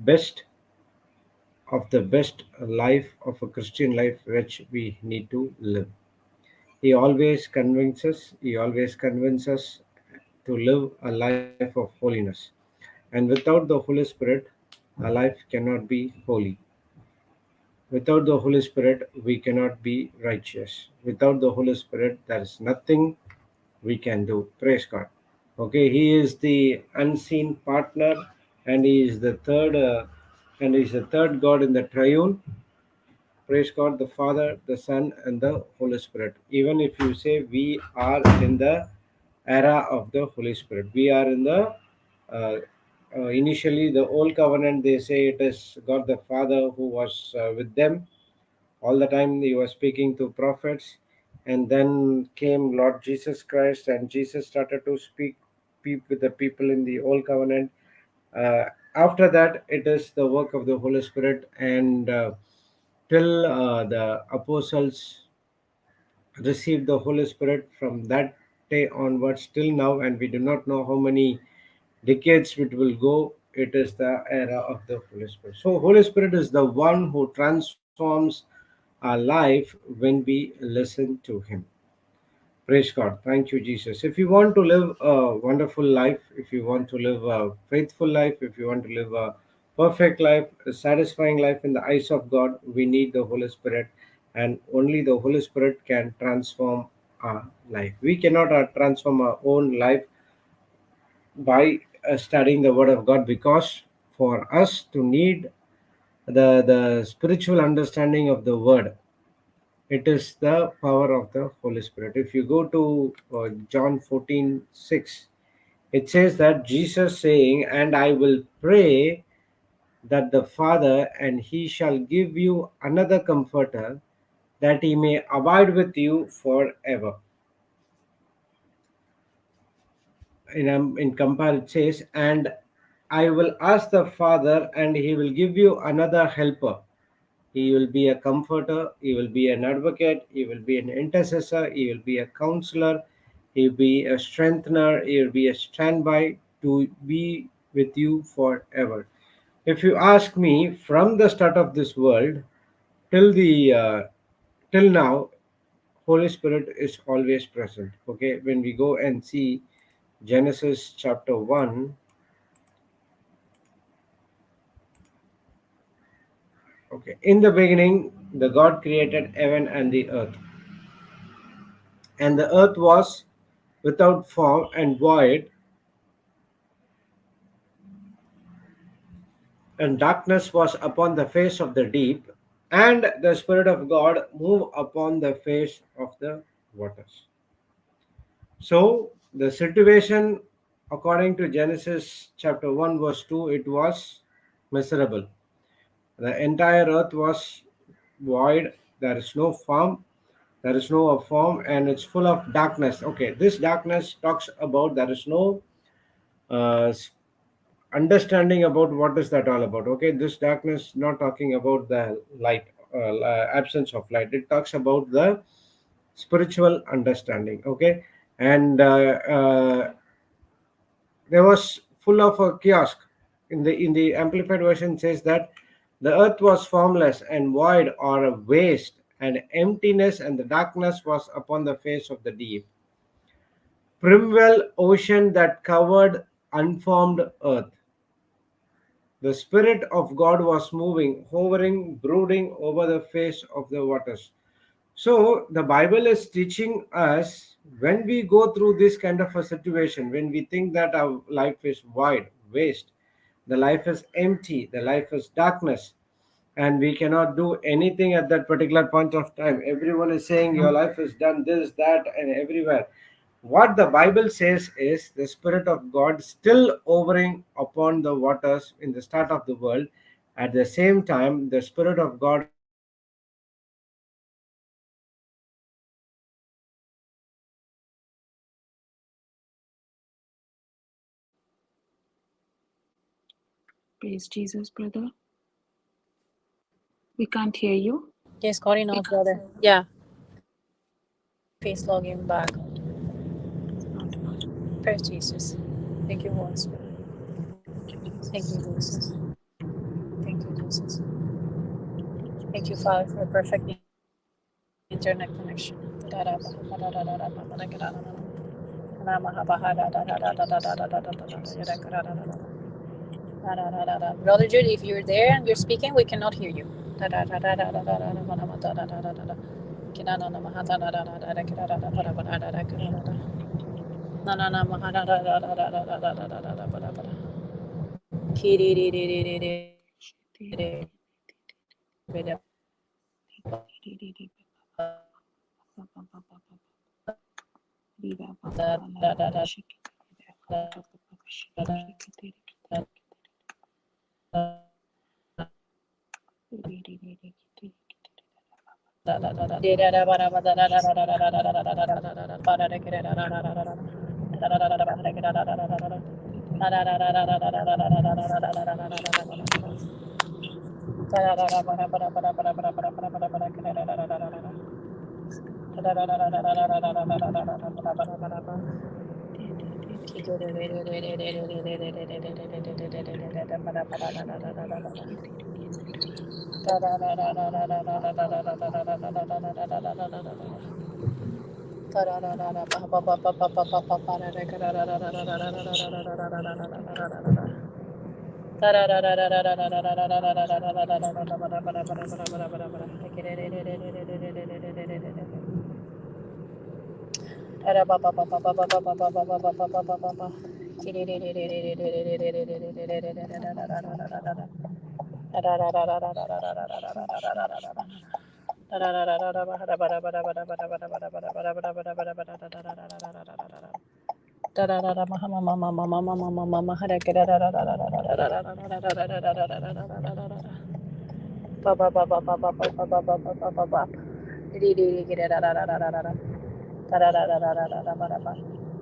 best of the best life of a Christian life which we need to live. He always convinces us to live a life of holiness. And without the Holy Spirit, our life cannot be holy. Without the Holy Spirit, we cannot be righteous. Without the Holy Spirit, there is nothing we can do. Praise God. Okay, He is the unseen partner, and He is the third, God in the triune. Praise God, the Father, the Son, and the Holy Spirit. Even if you say we are in the era of the Holy Spirit, we are in the initially the old covenant. They say it is God the Father who was with them all the time. He was speaking to prophets, and then came Lord Jesus Christ, and Jesus started to speak with the people in the old covenant. After that, it is the work of the Holy Spirit, and till the apostles received the Holy Spirit from that day onwards till now, and we do not know how many decades it will go. It is the era of the Holy Spirit. So, Holy Spirit is the one who transforms our life when we listen to Him. Praise God. Thank you, Jesus. If you want to live a wonderful life, if you want to live a faithful life, if you want to live a perfect life, a satisfying life in the eyes of God, we need the Holy Spirit, and only the Holy Spirit can transform our life. We cannot transform our own life by studying the Word of God, because for us to need the spiritual understanding of the Word, it is the power of the Holy Spirit. If you go to John 14:6, it says that Jesus saying, "And I will pray that the Father, and He shall give you another comforter, that He may abide with you forever." In compare, it says, "And I will ask the Father, and He will give you another helper." He will be a comforter, he will be an advocate, he will be an intercessor, he will be a counselor, he will be a strengthener, he will be a standby to be with you forever. If you ask me, from the start of this world till the till now, Holy Spirit is always present. Okay, when we go and see Genesis chapter 1, okay, in the beginning, the God created heaven and the earth. And the earth was without form and void, and darkness was upon the face of the deep, and the Spirit of God moved upon the face of the waters. So, the situation, according to Genesis chapter 1, verse 2, it was miserable. The entire earth was void, there is no form, there is no form, and it's full of darkness. Okay, this darkness talks about there is no uh, understanding about what is that all about. Okay, this darkness not talking about the light, absence of light. It talks about the spiritual understanding. Okay, and there was full of a kiosk. In the amplified version says that the earth was formless and void, or a waste, and emptiness, and the darkness was upon the face of the deep. Primwell ocean that covered unformed earth. The Spirit of God was moving, hovering, brooding over the face of the waters. So, the Bible is teaching us, when we go through this kind of a situation, when we think that our life is void, waste, the life is empty, the life is darkness, and we cannot do anything at that particular point of time. Everyone is saying your life is done, this, that, and everywhere. What the Bible says is the Spirit of God still hovering upon the waters in the start of the world. At the same time, the Spirit of God is hovering upon the face of the waters. So the Spirit of God is hovering upon the face of the waters. Praise Jesus, brother. We can't hear you. Yes, calling off, brother. Yeah. Face logging back. It's not audible. Praise Jesus. Thank you, Holy Spirit. Thank you, Thank Jesus. you, Jesus. Jesus. Thank you, Father, for perfect internet connection. Brother Jude, if you're there and you're speaking, we cannot hear you.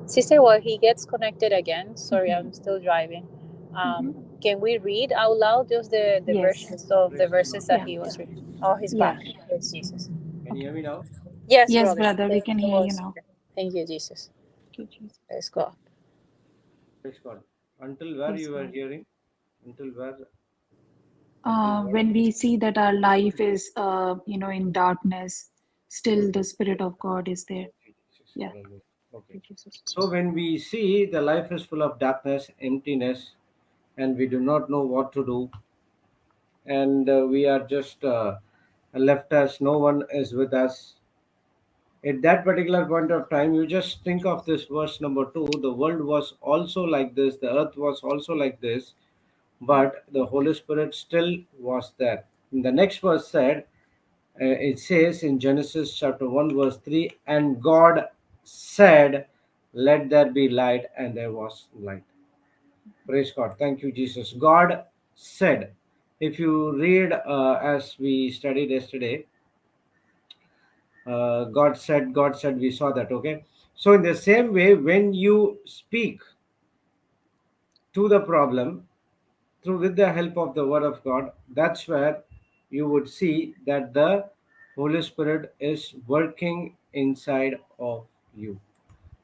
Sister, while he gets connected again, sorry, I'm still driving. Can we read out loud just the Yes. versions of the Praise the Lord. verses that Yeah. he was reading? Oh, he's Yeah. back. Praise Jesus. Can you Okay. hear me now? Yes, Yes, brother. brother, we Thank can you, hear Holy you now. Spirit. Thank you, Jesus. Thank you, Jesus. Let's go. Praise God. Until where Praise you were God. hearing? Until where? Until what? When we see that our life is, in darkness, still the Spirit of God is there. Thank you, Jesus. Yeah. Hallelujah. Okay. Thank you, Jesus. So when we see the life is full of darkness, emptiness, and we do not know what to do, and we are just left as no one is with us. At that particular point of time, you just think of this verse number 2. The world was also like this, the earth was also like this, but the Holy Spirit still was there. And the next verse said, it says in Genesis chapter 1, verse 3, and God said, let there be light, and there was light. Praise God. Thank you, Jesus. God said. If you read as we studied yesterday, God said, we saw that, okay? So, in the same way, when you speak to the problem through with the help of the Word of God, that's where you would see that the Holy Spirit is working inside of you.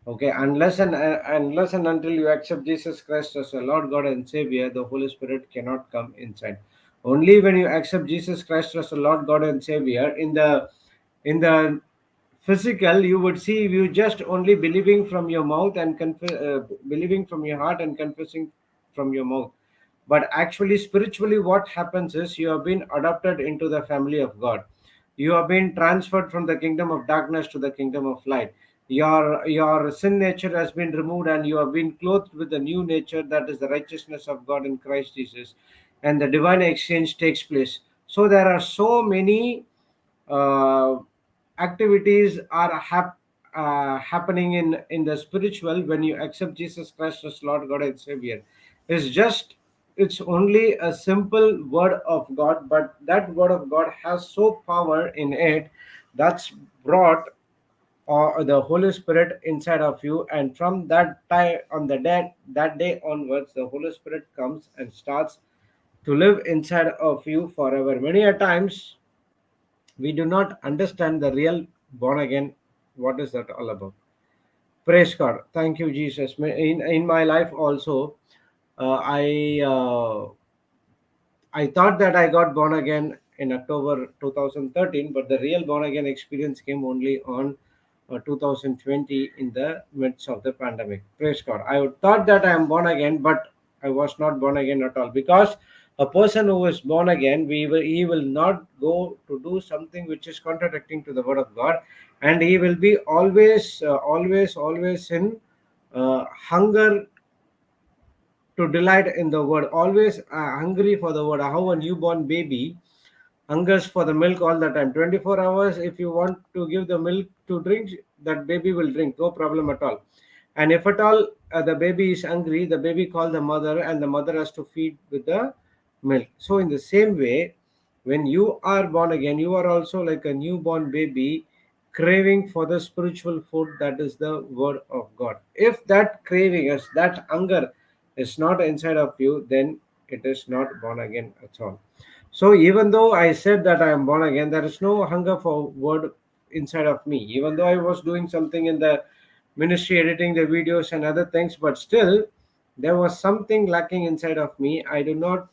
Okay, unless and until you accept Jesus Christ as a Lord God and Savior, the Holy Spirit cannot come inside. Only when you accept Jesus Christ as a Lord God and Savior, in the physical, you would see you just only believing from your mouth and believing from your heart and confessing from your mouth. But actually, spiritually, what happens is you have been adopted into the family of God. You have been transferred from the kingdom of darkness to the kingdom of light. Your sin nature has been removed, and you have been clothed with the new nature, that is the righteousness of God in Christ Jesus, and the divine exchange takes place. So there are so many uh, activities are happening in the spiritual when you accept Jesus Christ as Lord God and Savior. It's only a simple word of God, but that word of God has so power in it that's brought the Holy Spirit inside of you, and from that time on that day onwards, the Holy Spirit comes and starts to live inside of you forever. Many a times we do not understand the real born again. What is that all about? Praise God. Thank you, Jesus. In my life also, uh, i uh, I thought that I got born again in October 2013, but the real born again experience came only on 2020 in the midst of the pandemic. Praise God. I thought that I am born again, but I was not born again at all, because a person who is born again, he will not go to do something which is contradicting to the word of God, and he will be always in hunger to delight in the word, always hungry for the word. How a newborn baby hungers for the milk all the time, 24 hours. If you want to give the milk to drink, that baby will drink, no problem at all. And if at all the baby is hungry, the baby call the mother, and the mother has to feed with the milk. So in the same way, when you are born again, you are also like a newborn baby, craving for the spiritual food, that is the word of God. If that craving is, that hunger is not inside of you, then it is not born again at all. So even though I said that I am born again, there is no hunger for word inside of me. Even though I was doing something in the ministry, editing the videos and other things, but still there was something lacking inside of me. I do not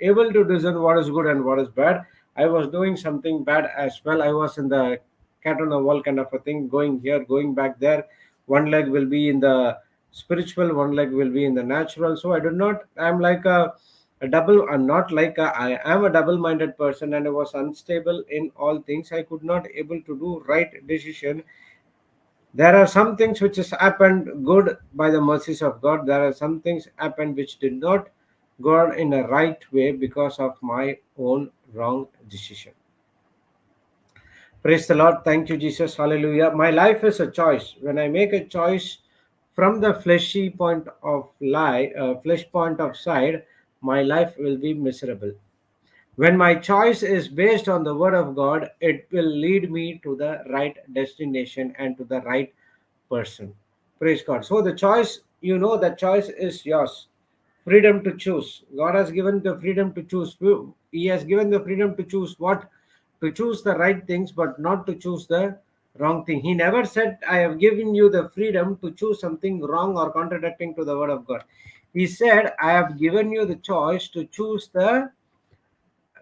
able to discern what is good and what is bad. I was doing something bad as well. I was in the cat on the wall kind of a thing, going here, going back there. One leg will be in the spiritual, one leg will be in the natural. So I do not, I'm like a double, I'm not like a, I am a double-minded person, and I was unstable in all things. I could not able to do right decision. There are some things which has happened good by the mercies of God. There are some things happened which did not go on in a right way because of my own wrong decision. Praise the Lord. Thank you, Jesus. Hallelujah. My life is a choice. When I make a choice from the fleshy point of flesh point of side, my life will be miserable. When my choice is based on the word of God, it will lead me to the right destination and to the right person. Praise God. So the choice, the choice is yours. Freedom to choose. God has given the freedom to choose. He has given the freedom to choose what? To choose the right things, but not to choose the wrong thing. He never said, I have given you the freedom to choose something wrong or contradicting to the word of God. He said, I have given you the choice to choose the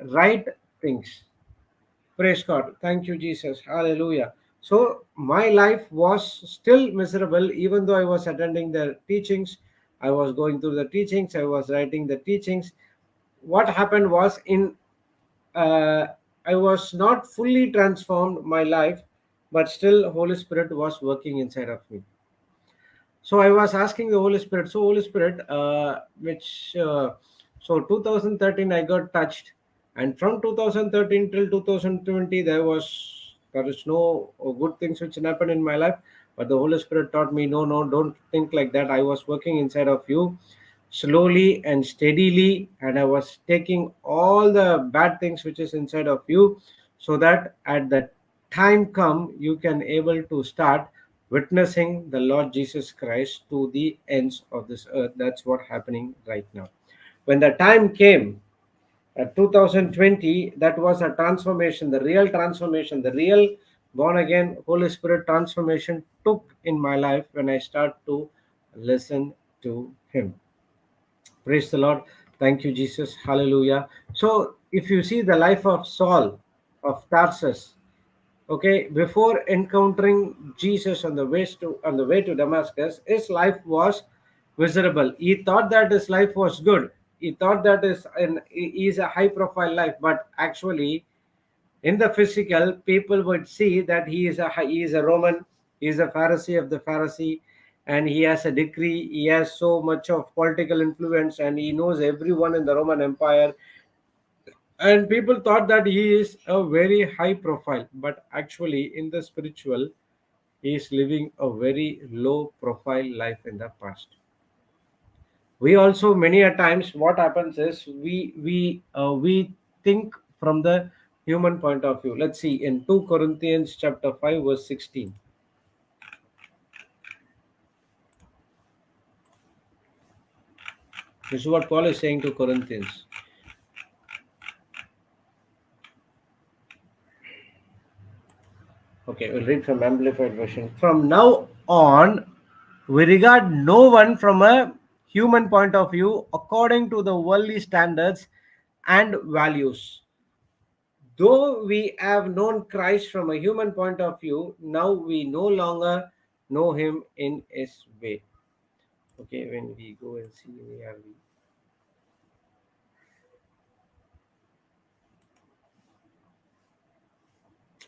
right things. Praise God. Thank you, Jesus. Hallelujah. So my life was still miserable, even though I was attending the teachings. I was going through the teachings. I was writing the teachings. What happened was, uh, I was not fully transformed my life, but still Holy Spirit was working inside of me. So I was asking the Holy Spirit. So Holy Spirit, so 2013 I got touched, and from 2013 till 2020 there is no good things which happened in my life. But the Holy Spirit taught me, no, no, don't think like that. I was working inside of you slowly and steadily, and I was taking all the bad things which is inside of you, so that at the time come you can able to start witnessing the Lord Jesus Christ to the ends of this earth. That's what happening right now. When the time came, 2020, that was a transformation, the real transformation, the real born again Holy Spirit transformation took in my life when I start to listen to Him. Praise the Lord. Thank you, Jesus. Hallelujah. So, if you see the life of Saul of Tarsus, okay, before encountering Jesus on the way to Damascus, his life was miserable. He thought that his life was good. He thought that he is a high profile life, but actually in the physical, people would see that he is a Roman, he is a Pharisee of the Pharisee, and he has a degree, he has so much of political influence, and he knows everyone in the Roman Empire. And people thought that he is a very high profile, but actually, in the spiritual, he is living a very low profile life in the past. We also many a times what happens is we think from the human point of view. Let's see in 2 Corinthians chapter 5 verse 16. This is what Paul is saying to Corinthians. Okay, we'll read from Amplified Version. From now on, we regard no one from a human point of view according to the worldly standards and values. Though we have known Christ from a human point of view, now we no longer know him in his way. Okay, when we go and see in ARV.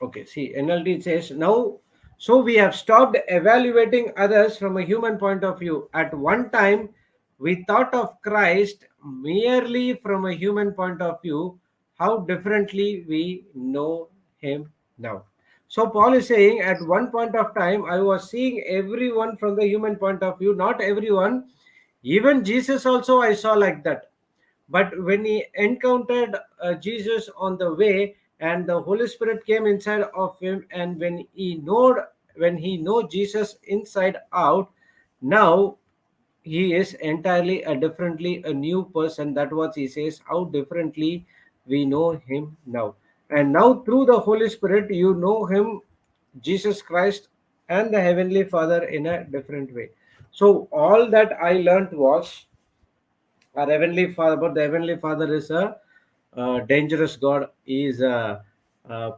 Okay, see, NLT says now, so we have stopped evaluating others from a human point of view. At one time, we thought of Christ merely from a human point of view. How differently we know him now. So, Paul is saying at one point of time, I was seeing everyone from the human point of view, not everyone. Even Jesus also, I saw like that. But when he encountered Jesus on the way, and the Holy Spirit came inside of him, and when he know Jesus inside out, now he is entirely a differently a new person. That what he says, how differently we know him now. And now through the Holy Spirit you know him, Jesus Christ, and the Heavenly Father in a different way. So all that I learned was our heavenly father, but the heavenly father is a dangerous god. He is a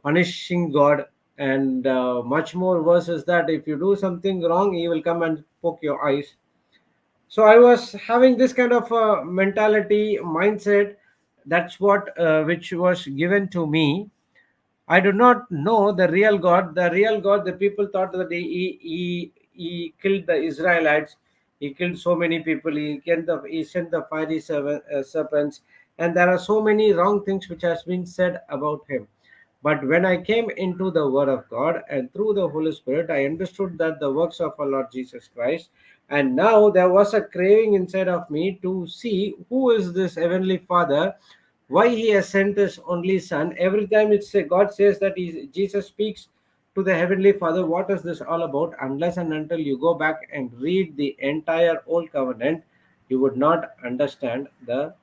punishing god, and much more worse is that if you do something wrong, he will come and poke your eyes. So I was having this kind of mentality mindset. That's what which was given to me. I do not know the real God. The real God, the people thought that he killed the Israelites. He killed so many people. He sent the fiery serpents, and there are so many wrong things which has been said about him. But when I came into the Word of God and through the Holy Spirit, I understood that the works of our Lord Jesus Christ. And now there was a craving inside of me to see who is this Heavenly Father, why He has sent His only Son. Every time God says that Jesus speaks to the Heavenly Father, what is this all about? Unless and until you go back and read the entire Old Covenant, you would not understand the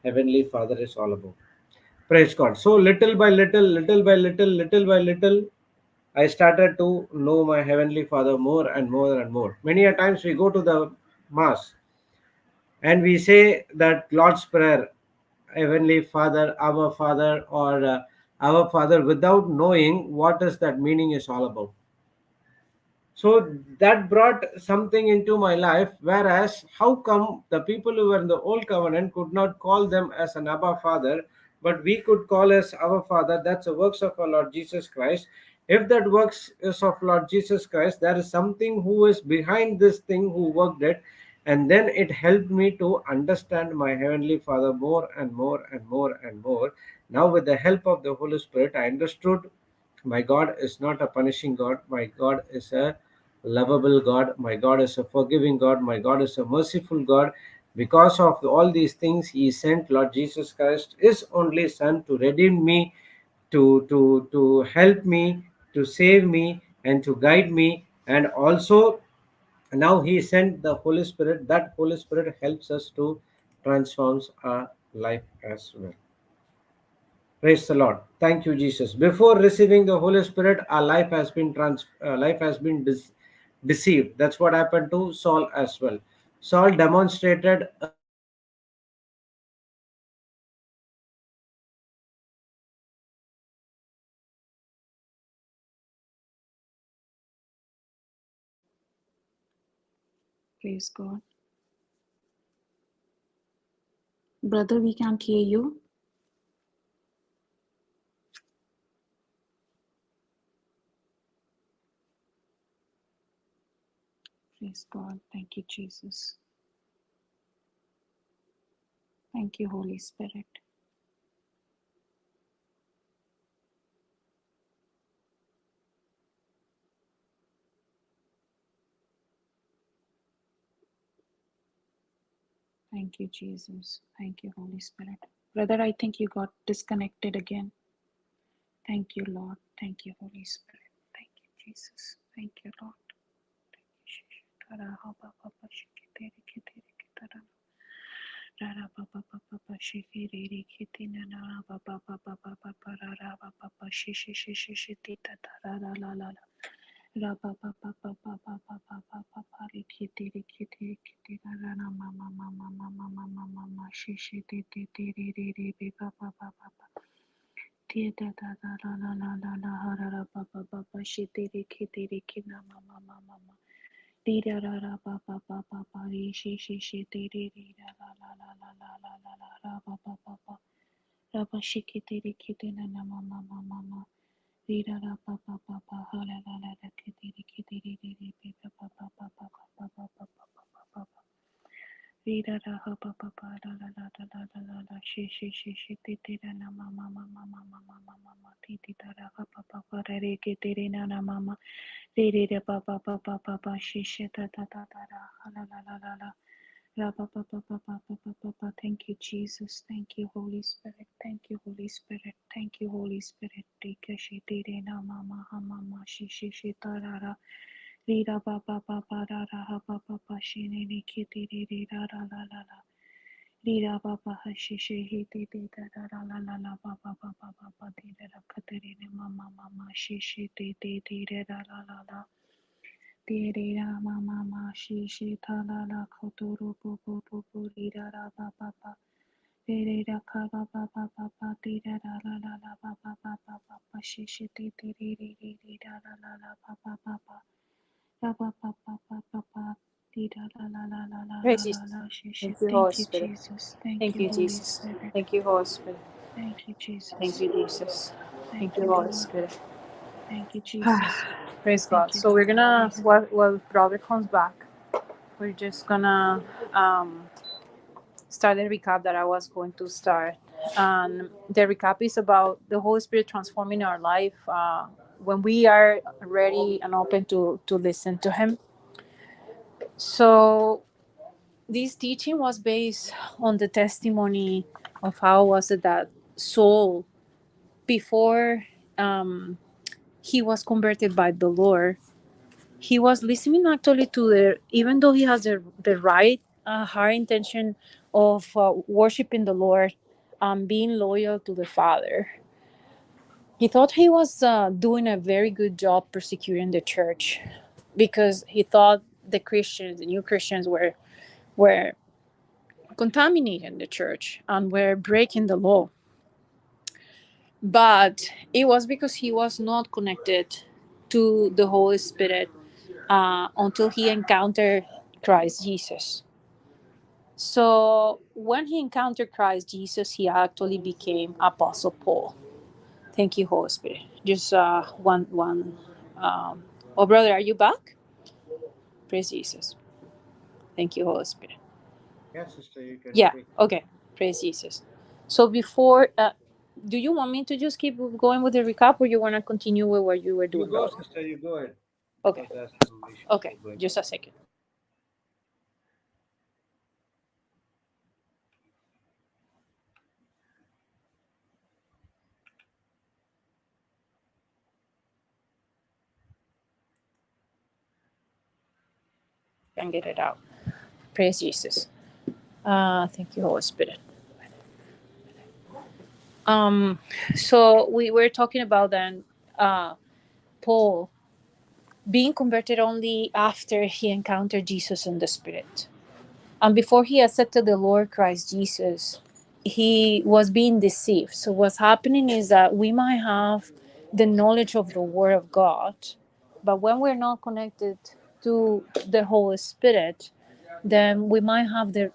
Heavenly Father is all about. Praise God. So little by little, little by little, little by little, I started to know my Heavenly Father more and more and more. Many a times we go to the Mass and we say that Lord's Prayer, Heavenly Father, our Father, or our Father, without knowing what is that meaning is all about. So that brought something into my life. Whereas, how come the people who were in the old covenant could not call them as an Abba Father, but we could call as our Father? That's the works of our Lord Jesus Christ. If that works is of Lord Jesus Christ, there is something who is behind this thing who worked it, and then it helped me to understand my Heavenly Father more and more and more and more. Now, with the help of the Holy Spirit, I understood my God is not a punishing God. My God is a lovable God. My God is a forgiving God. My God is a merciful God. Because of all these things, He sent Lord Jesus Christ, His only Son, to redeem me, to help me, to save me, and to guide me. And also, now He sent the Holy Spirit. That Holy Spirit helps us to transform our life as well. Praise the Lord. Thank you, Jesus. Before receiving the Holy Spirit, our life has been deceived. That's what happened to Saul as well. Saul demonstrated a great faith before receiving the Holy Spirit. Praise God. Brother, we can't hear you. Praise God. Thank you, Jesus. Thank you, Holy Spirit. Thank you, Jesus. Thank you, Holy Spirit. Brother, I think you got disconnected again. Thank you, Lord. Thank you, Holy Spirit. Thank you, Jesus. Thank you, Lord. Rapa papa papa papa papa papa rikiti rikiti rikiti rana mama mama mama mama mama shishi ti ti ti ri ri ri ri papa papa papa ti da da da la la la la la hara ra papa papa shiti rikiti rikina mama mama mama ri ra ra ra papa papa papa ri shi shi shi ti ri ri ra la la la la la la la la ra papa papa rapa shikiti rikiti na na mama mama mama Rira ra pa pa pa pa ha la la la la kiti ri kiti ri ri ri pi pa pa pa pa pa pa pa pa pa pa pa pa pa pa Rira ra ha pa pa pa la la la la la la la la shi shi shi shi ti ti ra na ma ma ma ma ma ma ma ma ma ma ti ti ta ra ha pa pa pa ra re kiti ri na na ma ma ri ri ra pa pa pa pa pa pa shi shi ta ta ta ta ra ha la la la la la ra pa pa pa pa pa pa pa pa pa. Thank you, Jesus. Thank you, Holy Spirit. Thank you, Holy Spirit. Thank you, Holy Spirit. Tika shi ti re na ma ma ha ma ma shi shi shi ta ra ra. Ri ra pa pa pa pa ra ra ha pa pa pa shi ni ni ki ti ri ri ra ra la la la. Ri ra pa pa ha shi shi hi ti ti ta ra ra la la la pa pa pa pa pa pa ti ra ra ka ti ri ni ma ma ma ma shi shi ti ti ti re ra la la la. Ti re ra ma ma ma shi shi ta la la ko to ro po po po po ri ra ra pa pa pa. Re re ra ka pa pa pa pa pa ti ra ra la la la pa pa pa pa pa pa shi shi ti ti ri ri ri ri ra la la la pa pa pa pa. Ra pa pa pa pa pa pa ti ra la la la la la la Praise la Jesus. la shi shi. Thank you, Thank Holy you, Spirit. Jesus. Thank Thank you, you, Holy Jesus. Spirit. Thank you, Holy Spirit. Thank you, Thank Jesus. you, Jesus. Thank Thank you, you, Holy Lord. Spirit. Thank you, Jesus. Praise God. Thank you, So we're Lord. gonna, Praise God. while brother comes back, we're just gonna start the recap that I was going to start. And the recap is about the Holy Spirit transforming our life when we are ready and open to listen to Him. So this teaching was based on the testimony of how was it that Saul, before um, he was converted by the Lord, he was listening actually to the, even though he has the right heart intention of worshiping the Lord and being loyal to the Father, he thought he was doing a very good job persecuting the church, because he thought the Christians, the new Christians, were contaminating the church and were breaking the law. But it was because he was not connected to the Holy Spirit until he encountered Christ Jesus. So when he encountered Christ Jesus, he actually became Apostle Paul. Thank you, Holy Spirit. Just one. Oh, brother, are you back? Praise Jesus. Thank you, Holy Spirit. Yeah, sister, you can Yeah. speak. Okay. Praise Jesus. So before, do you want me to just keep going with the recap, or you want to continue with what you were You doing, go, brother? sister, you go ahead Okay. because there's some issues Okay. going Just a second. Can get it out. Praise Jesus. Thank you, Holy Spirit. Um, so we were talking about then Paul being converted only after he encountered Jesus in the Spirit. And before he accepted the Lord Christ Jesus, he was being deceived. So what's happening is that we might have the knowledge of the Word of God, but when we're not connected to the Holy Spirit, then we might have the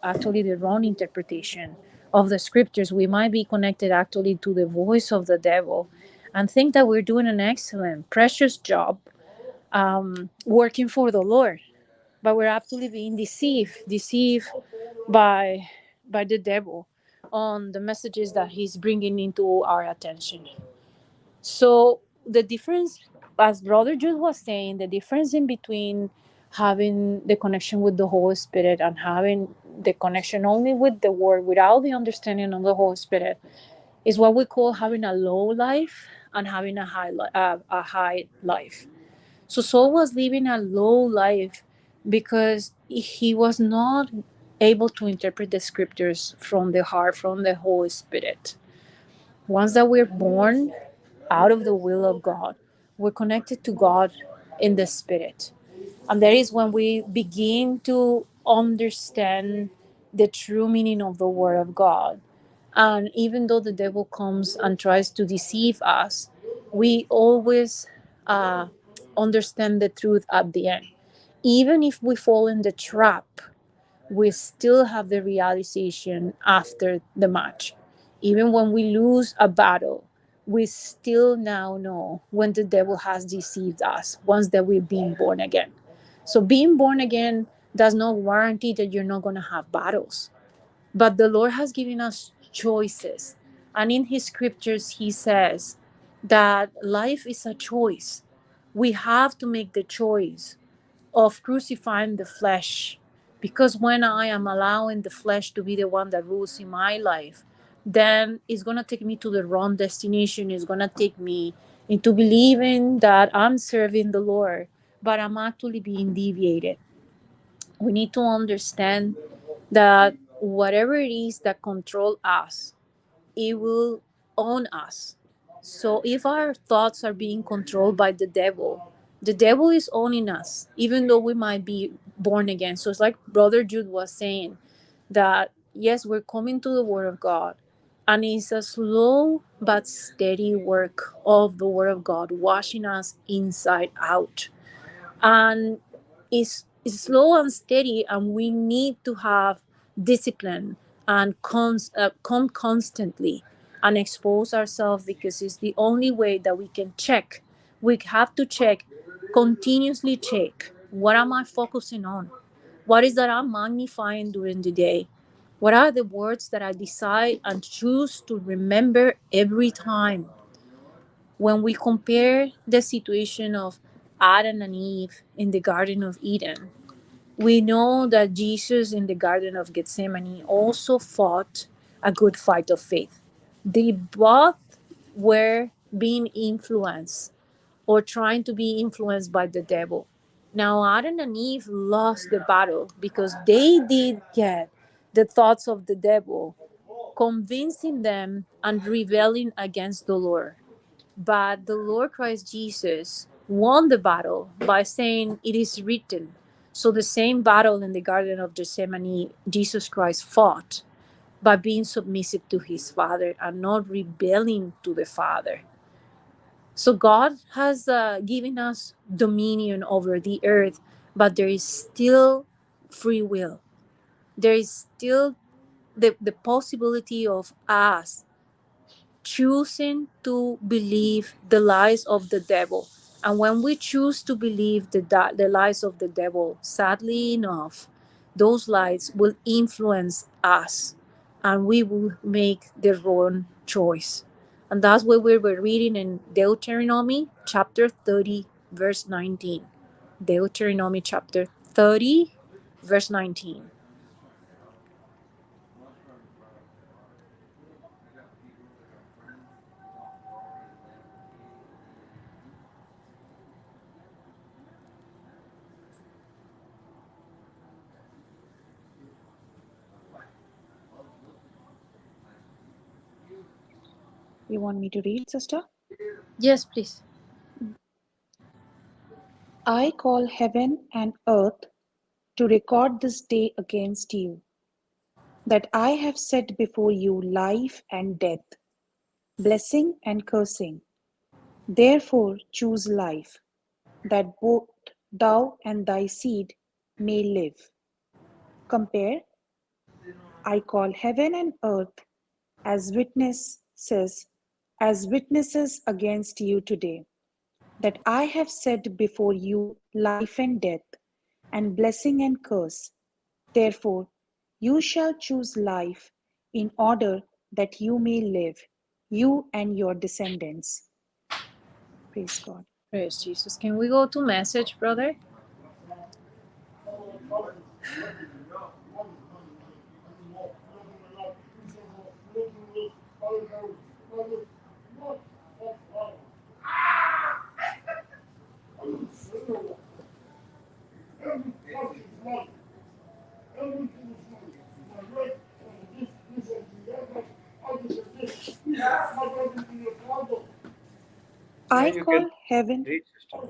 wrong interpretation of the scriptures. We might be connected actually to the voice of the devil and think that we're doing an excellent, precious job working for the Lord, but we're actually being deceived by the devil on the messages that he's bringing into our attention. So the difference, as brother Jude was saying, the difference in between having the connection with the Holy Spirit and having the connection only with the Word without the understanding of the Holy Spirit is what we call having a low life and having a high life. So Saul was living a low life because he was not able to interpret the scriptures from the heart, from the Holy Spirit. Once that we're born out of the will of God, we're connected to God in the spirit. And that is when we begin to understand the true meaning of the word of God. And even though the devil comes and tries to deceive us, we always understand the truth at the end. Even if we fall in the trap, we still have the realization after the match. Even when we lose a battle, we still now know when the devil has deceived us once that we've been born again. So being born again does not guarantee that you're not going to have battles. But the Lord has given us choices. And in his scriptures, he says that life is a choice. We have to make the choice of crucifying the flesh. Because when I am allowing the flesh to be the one that rules in my life, then it's going to take me to the wrong destination. It's going to take me into believing that I'm serving the Lord, but I'm actually being deviated. We need to understand that whatever it is that control us, it will own us. So if our thoughts are being controlled by the devil is owning us, even though we might be born again. So it's like Brother Jude was saying that yes, we're coming to the Word of God, and it's a slow but steady work of the Word of God, washing us inside out. And it's slow and steady, and we need to have discipline and come constantly and expose ourselves, because it's the only way that we can check. We have to check, continuously check, what am I focusing on, what is that I'm magnifying during the day, what are the words that I decide and choose to remember every time. When we compare the situation of Adam and Eve in the Garden of Eden, we know that Jesus in the Garden of Gethsemane also fought a good fight of faith. They both were being influenced or trying to be influenced by the devil. Now, Adam and Eve lost the battle because they did get the thoughts of the devil convincing them and rebelling against the Lord. But the Lord Christ Jesus won the battle by saying, "It is written." So, the same battle in the Garden of Gethsemane, Jesus Christ fought by being submissive to his Father and not rebelling to the Father. So, God has given us dominion over the earth, but there is still free will. There is still the possibility of us choosing to believe the lies of the devil. And when we choose to believe the lies of the devil, sadly enough, those lies will influence us and we will make the wrong choice. And that's what we were reading in Deuteronomy chapter 30, verse 19. Deuteronomy chapter 30, verse 19. You want me to read, sister? Yes, please. I call heaven and earth to record this day against you, that I have set before you life and death, blessing and cursing. Therefore choose life, that both thou and thy seed may live. Compare, I call heaven and earth as witnesses against you today, that I have set before you life and death, and blessing and curse. Therefore you shall choose life, in order that you may live, you and your descendants. Praise God. Praise Jesus. Can we go to message, brother? Yeah, I you can call heaven. read, sister.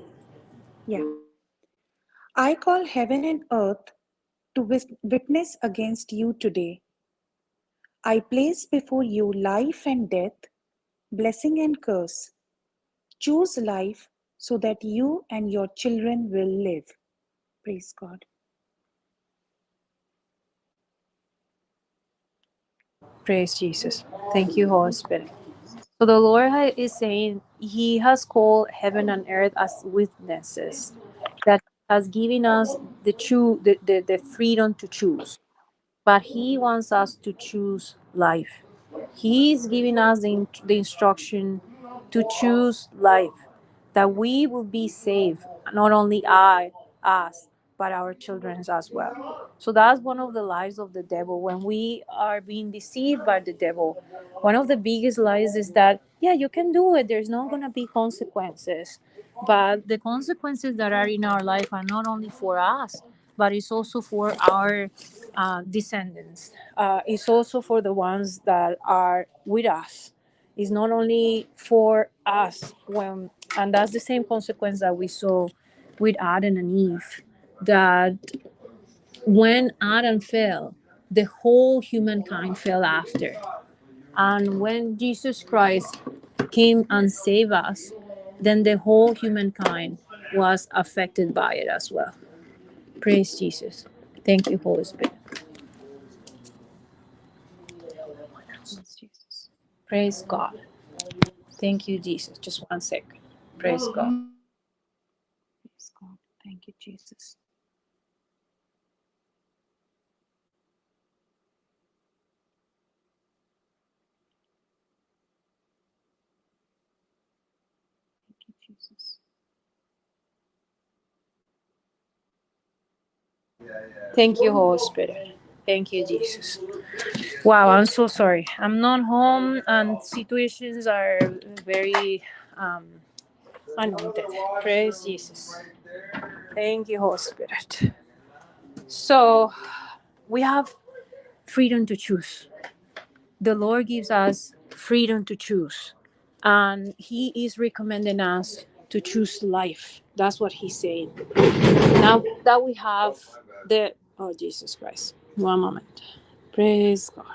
Yeah. I call heaven and earth to witness against you today. I place before you life and death, blessing and curse. Choose life so that you and your children will live. Praise God. Praise Jesus. Thank you, Holy Spirit. So the Lord is saying He has called heaven and earth as witnesses, that has given us the freedom to choose. But He wants us to choose life. He is giving us the instruction to choose life, that we will be saved, not only us, but our children as well. So that's one of the lies of the devil. When we are being deceived by the devil, one of the biggest lies is that, yeah, you can do it, there's not going to be consequences. But the consequences that are in our life are not only for us, but it's also for our descendants. It's also for the ones that are with us. It's not only for us when, and that's the same consequence that we saw with Adam and Eve. That when Adam fell, the whole humankind fell after. And when Jesus Christ came and saved us, then the whole humankind was affected by it as well. Praise Jesus. Thank you, Holy Spirit. Praise Jesus. Praise God. Thank you, Jesus. Just one second. Praise God. Praise God. Thank you, Jesus. Thank you, Jesus. Thank you, Holy Spirit. Thank you, Jesus. Wow, I'm so sorry. I'm not home and situations are very um, anointed. Praise Jesus. Thank you, Holy Spirit. So we have freedom to choose. The Lord gives us freedom to choose. And He is recommending us to choose life. That's what He's saying. Now that we have the, oh, Jesus Christ. One moment. Praise God.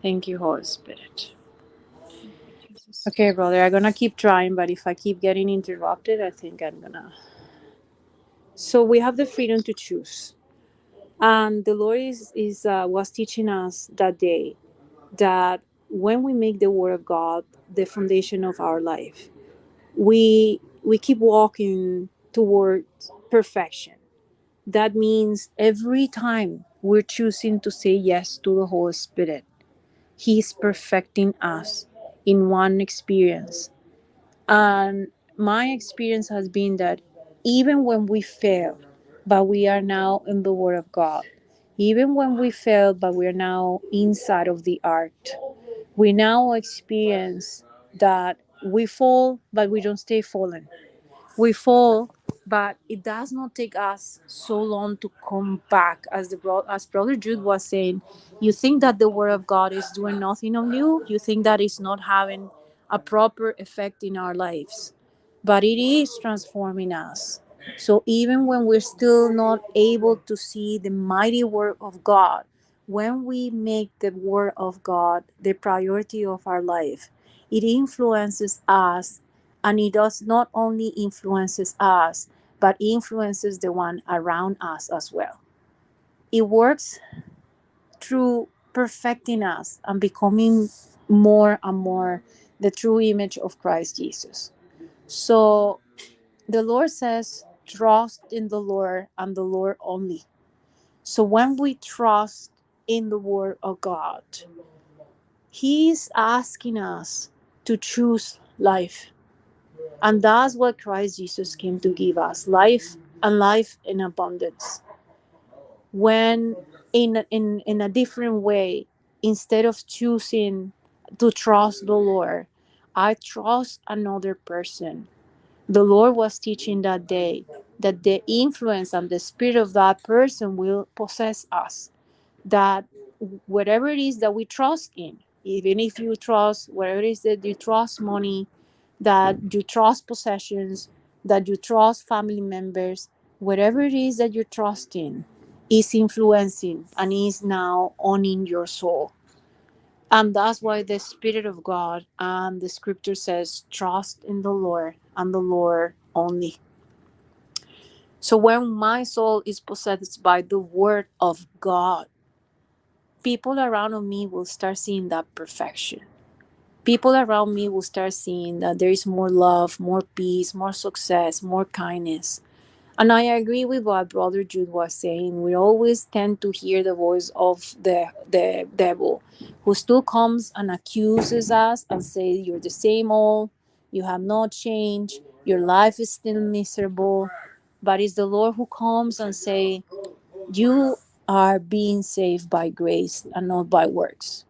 Thank you, Holy Spirit. Thank you, Jesus. Okay, brother, I'm gonna keep trying, but if I keep getting interrupted, I think I'm gonna. So we have the freedom to choose, and the Lord is was teaching us that day that when we make the Word of God the foundation of our life, we keep walking towards perfection. That means every time we're choosing to say yes to the Holy Spirit, He is perfecting us in one experience. And my experience has been that even when we fail, but we are now in the Word of God, even when we fail, but we are now inside of the ark, we now experience that we fall, but we don't stay fallen. We fall, but it does not take us so long to come back. As Brother Jude was saying, you think that the Word of God is doing nothing on you. You think that it's not having a proper effect in our lives, but it is transforming us. So even when we're still not able to see the mighty work of God, when we make the Word of God the priority of our life, it influences us, and it does not only influences us, but influences the one around us as well. It works through perfecting us and becoming more and more the true image of Christ Jesus. So the Lord says, trust in the Lord and the Lord only. So when we trust in the Word of God, He's asking us to choose life. And that's what Christ Jesus came to give us, life, and life in abundance. When in a different way, instead of choosing to trust the Lord I trust another person. The Lord was teaching that day that the influence and the spirit of that person will possess us. That whatever it is that we trust in, even if you trust, whatever it is that you trust money, that you trust possessions, that you trust family members, whatever it is that you trust in, is influencing and is now owning your soul. And that's why the Spirit of God and the scripture says, trust in the Lord and the Lord only. So when my soul is possessed by the word of God, people around me will start seeing that perfection. People around me will start seeing that there is more love, more peace, more success, more kindness. And I agree with what Brother Jude was saying. We always tend to hear the voice of the devil, who still comes and accuses us and say, "You're the same old, you have not changed, your life is still miserable." But it's the Lord who comes and say, "You are being saved by grace and not by works."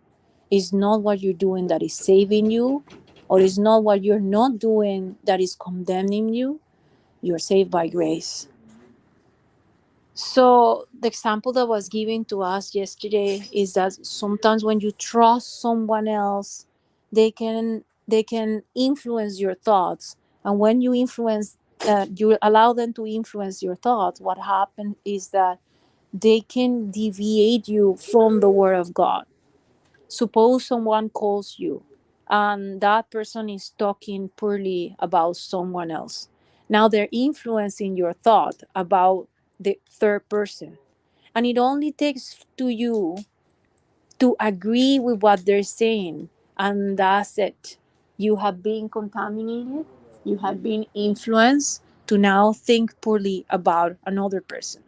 It's not what you're doing that is saving you, or it's not what you're not doing that is condemning you. You're saved by grace. So the example that was given to us yesterday is that sometimes when you trust someone else, they can influence your thoughts, and when you influence, you allow them to influence your thoughts. What happens is that they can deviate you from the Word of God. Suppose someone calls you and that person is talking poorly about someone else. Now they're influencing your thought about the third person. And it only takes to you to agree with what they're saying. And that's it. You have been contaminated. You have been influenced to now think poorly about another person.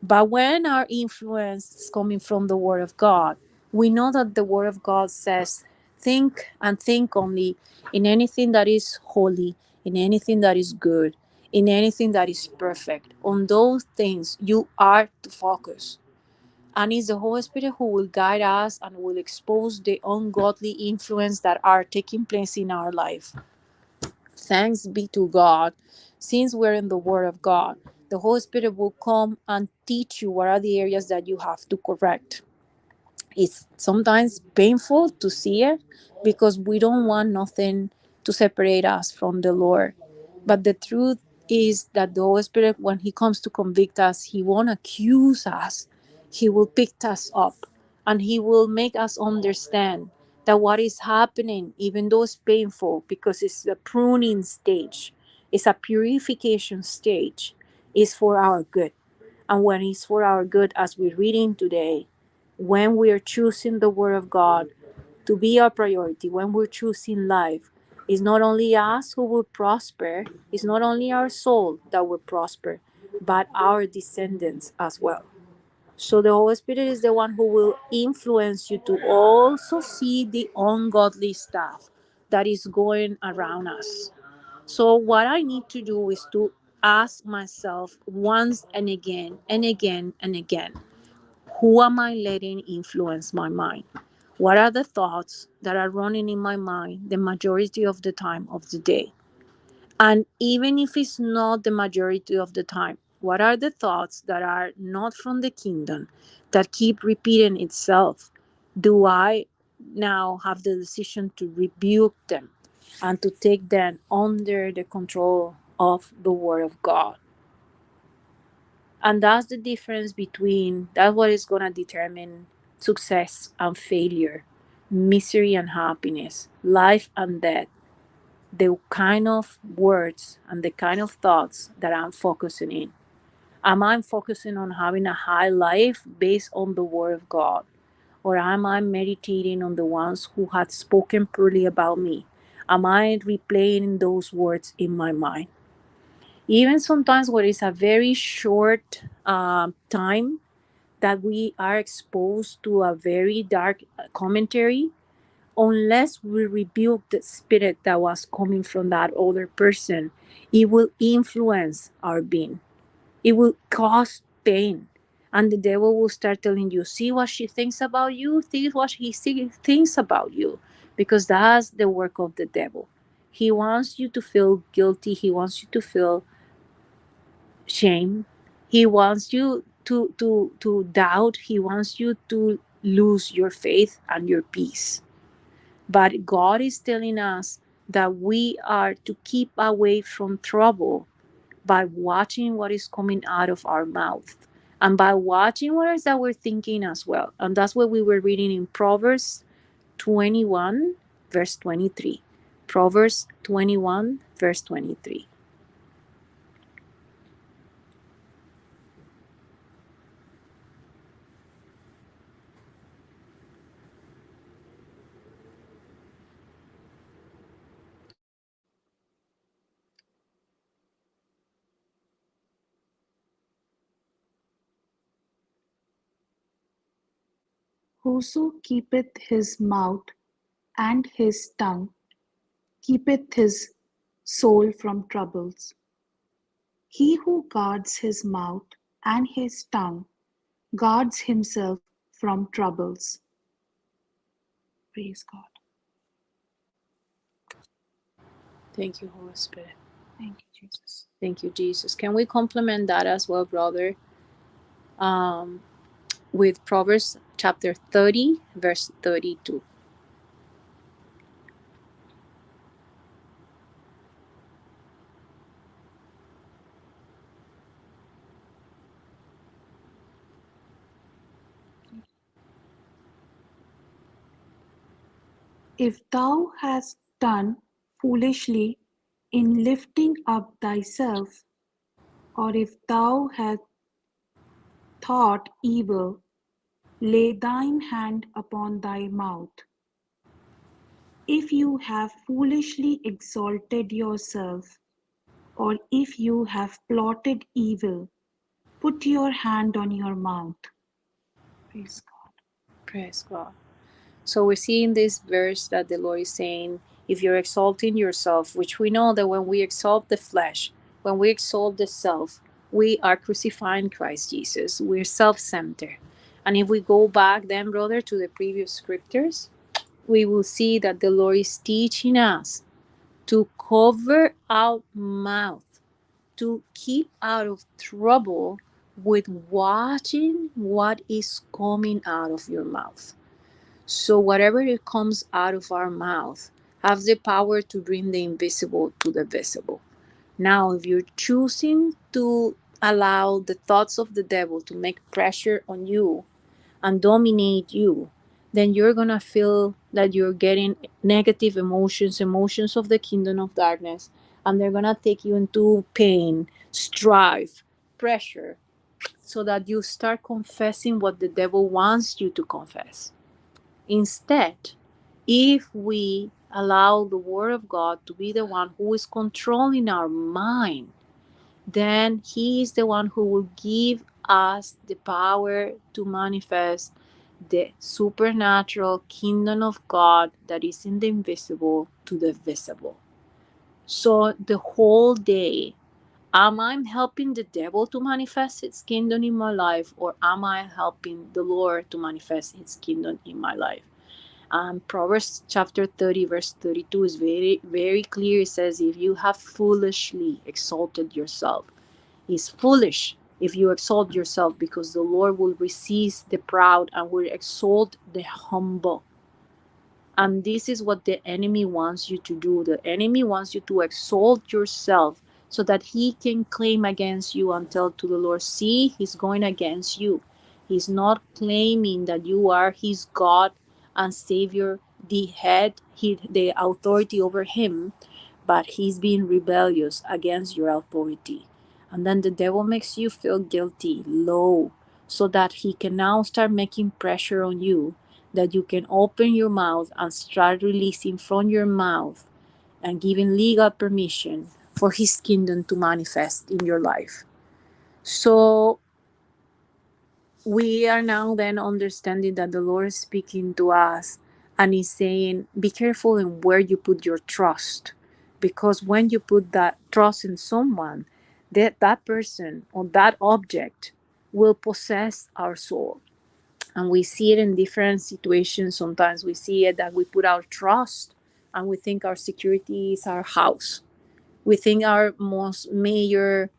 But when our influence is coming from the Word of God, we know that the Word of God says, think and think only in anything that is holy, in anything that is good, in anything that is perfect. On those things, you are to focus. And it's the Holy Spirit who will guide us and will expose the ungodly influence that are taking place in our life. Thanks be to God. Since we're in the Word of God, the Holy Spirit will come and teach you what are the areas that you have to correct. It's sometimes painful to see it because we don't want nothing to separate us from the Lord. But the truth is that the Holy Spirit, when He comes to convict us, He won't accuse us. He will pick us up and He will make us understand that what is happening, even though it's painful, because it's a pruning stage, it's a purification stage, is for our good. And when it's for our good, as we're reading today, when we are choosing the Word of God to be our priority, when we're choosing life, it's not only us who will prosper, it's not only our soul that will prosper, but our descendants as well. So the Holy Spirit is the one who will influence you to also see the ungodly stuff that is going around us. So what I need to do is to ask myself once and again and again and again, who am I letting influence my mind? What are the thoughts that are running in my mind the majority of the time of the day? And even if it's not the majority of the time, what are the thoughts that are not from the kingdom that keep repeating itself? Do I now have the decision to rebuke them and to take them under the control of the Word of God? And that's the difference between that's what is going to determine success and failure, misery and happiness, life and death. The kind of words and the kind of thoughts that I'm focusing in. Am I focusing on having a high life based on the Word of God? Or am I meditating on the ones who had spoken poorly about me? Am I replaying those words in my mind? Even sometimes when it's a very short time that we are exposed to a very dark commentary, unless we rebuke the spirit that was coming from that other person, it will influence our being. It will cause pain. And the devil will start telling you, see what she thinks about you, see what he thinks about you. because that's the work of the devil. He wants you to feel guilty. He wants you to feel shame. He wants you to doubt. He wants you to lose your faith and your peace. But God is telling us that we are to keep away from trouble by watching what is coming out of our mouth and by watching what is that we're thinking as well. And that's what we were reading in Proverbs 21, verse 23. Proverbs 21, verse 23. Whoso keepeth his mouth and his tongue keepeth his soul from troubles. He who guards his mouth and his tongue guards himself from troubles. Praise God. Thank you, Holy Spirit. Thank you, Jesus. Thank you, Jesus. Can we complement that as well, brother? With Proverbs chapter 30, verse 32. If thou hast done foolishly in lifting up thyself, or if thou hast thought evil, lay thine hand upon thy mouth. If you have foolishly exalted yourself, or if you have plotted evil, put your hand on your mouth. Praise God. Praise God. So we see in this verse that the Lord is saying, if you're exalting yourself, which we know that when we exalt the flesh, when we exalt the self, we are crucifying Christ Jesus. We're self centered. And if we go back then, brother, to the previous scriptures, we will see that the Lord is teaching us to cover our mouth, to keep out of trouble with watching what is coming out of your mouth. So whatever it comes out of our mouth has the power to bring the invisible to the visible. Now, if you're choosing to allow the thoughts of the devil to make pressure on you and dominate you, then you're going to feel that you're getting negative emotions, emotions of the kingdom of darkness, and they're going to take you into pain, strife, pressure, so that you start confessing what the devil wants you to confess. Instead, if we allow the Word of God to be the one who is controlling our mind, then He is the one who will give us the power to manifest the supernatural kingdom of God that is in the invisible to the visible. So the whole day, am I helping the devil to manifest its kingdom in my life, or am I helping the Lord to manifest His kingdom in my life? Proverbs chapter 30, verse 32 is very, very clear. It says, if you have foolishly exalted yourself, it's foolish if you exalt yourself, because the Lord will resist the proud and will exalt the humble. And this is what the enemy wants you to do. The enemy wants you to exalt yourself so that he can claim against you and tell to the Lord, see, he's going against you. He's not claiming that you are his God and Savior, the head, the authority over him, but he's being rebellious against your authority. And then the devil makes you feel guilty, low, so that he can now start making pressure on you, that you can open your mouth and start releasing from your mouth and giving legal permission for his kingdom to manifest in your life. So we are now then understanding that the Lord is speaking to us and is saying, be careful in where you put your trust. Because when you put that trust in someone, that person or that object will possess our soul. And we see it in different situations. Sometimes we see it that we put our trust and we think our security is our house. We think our most major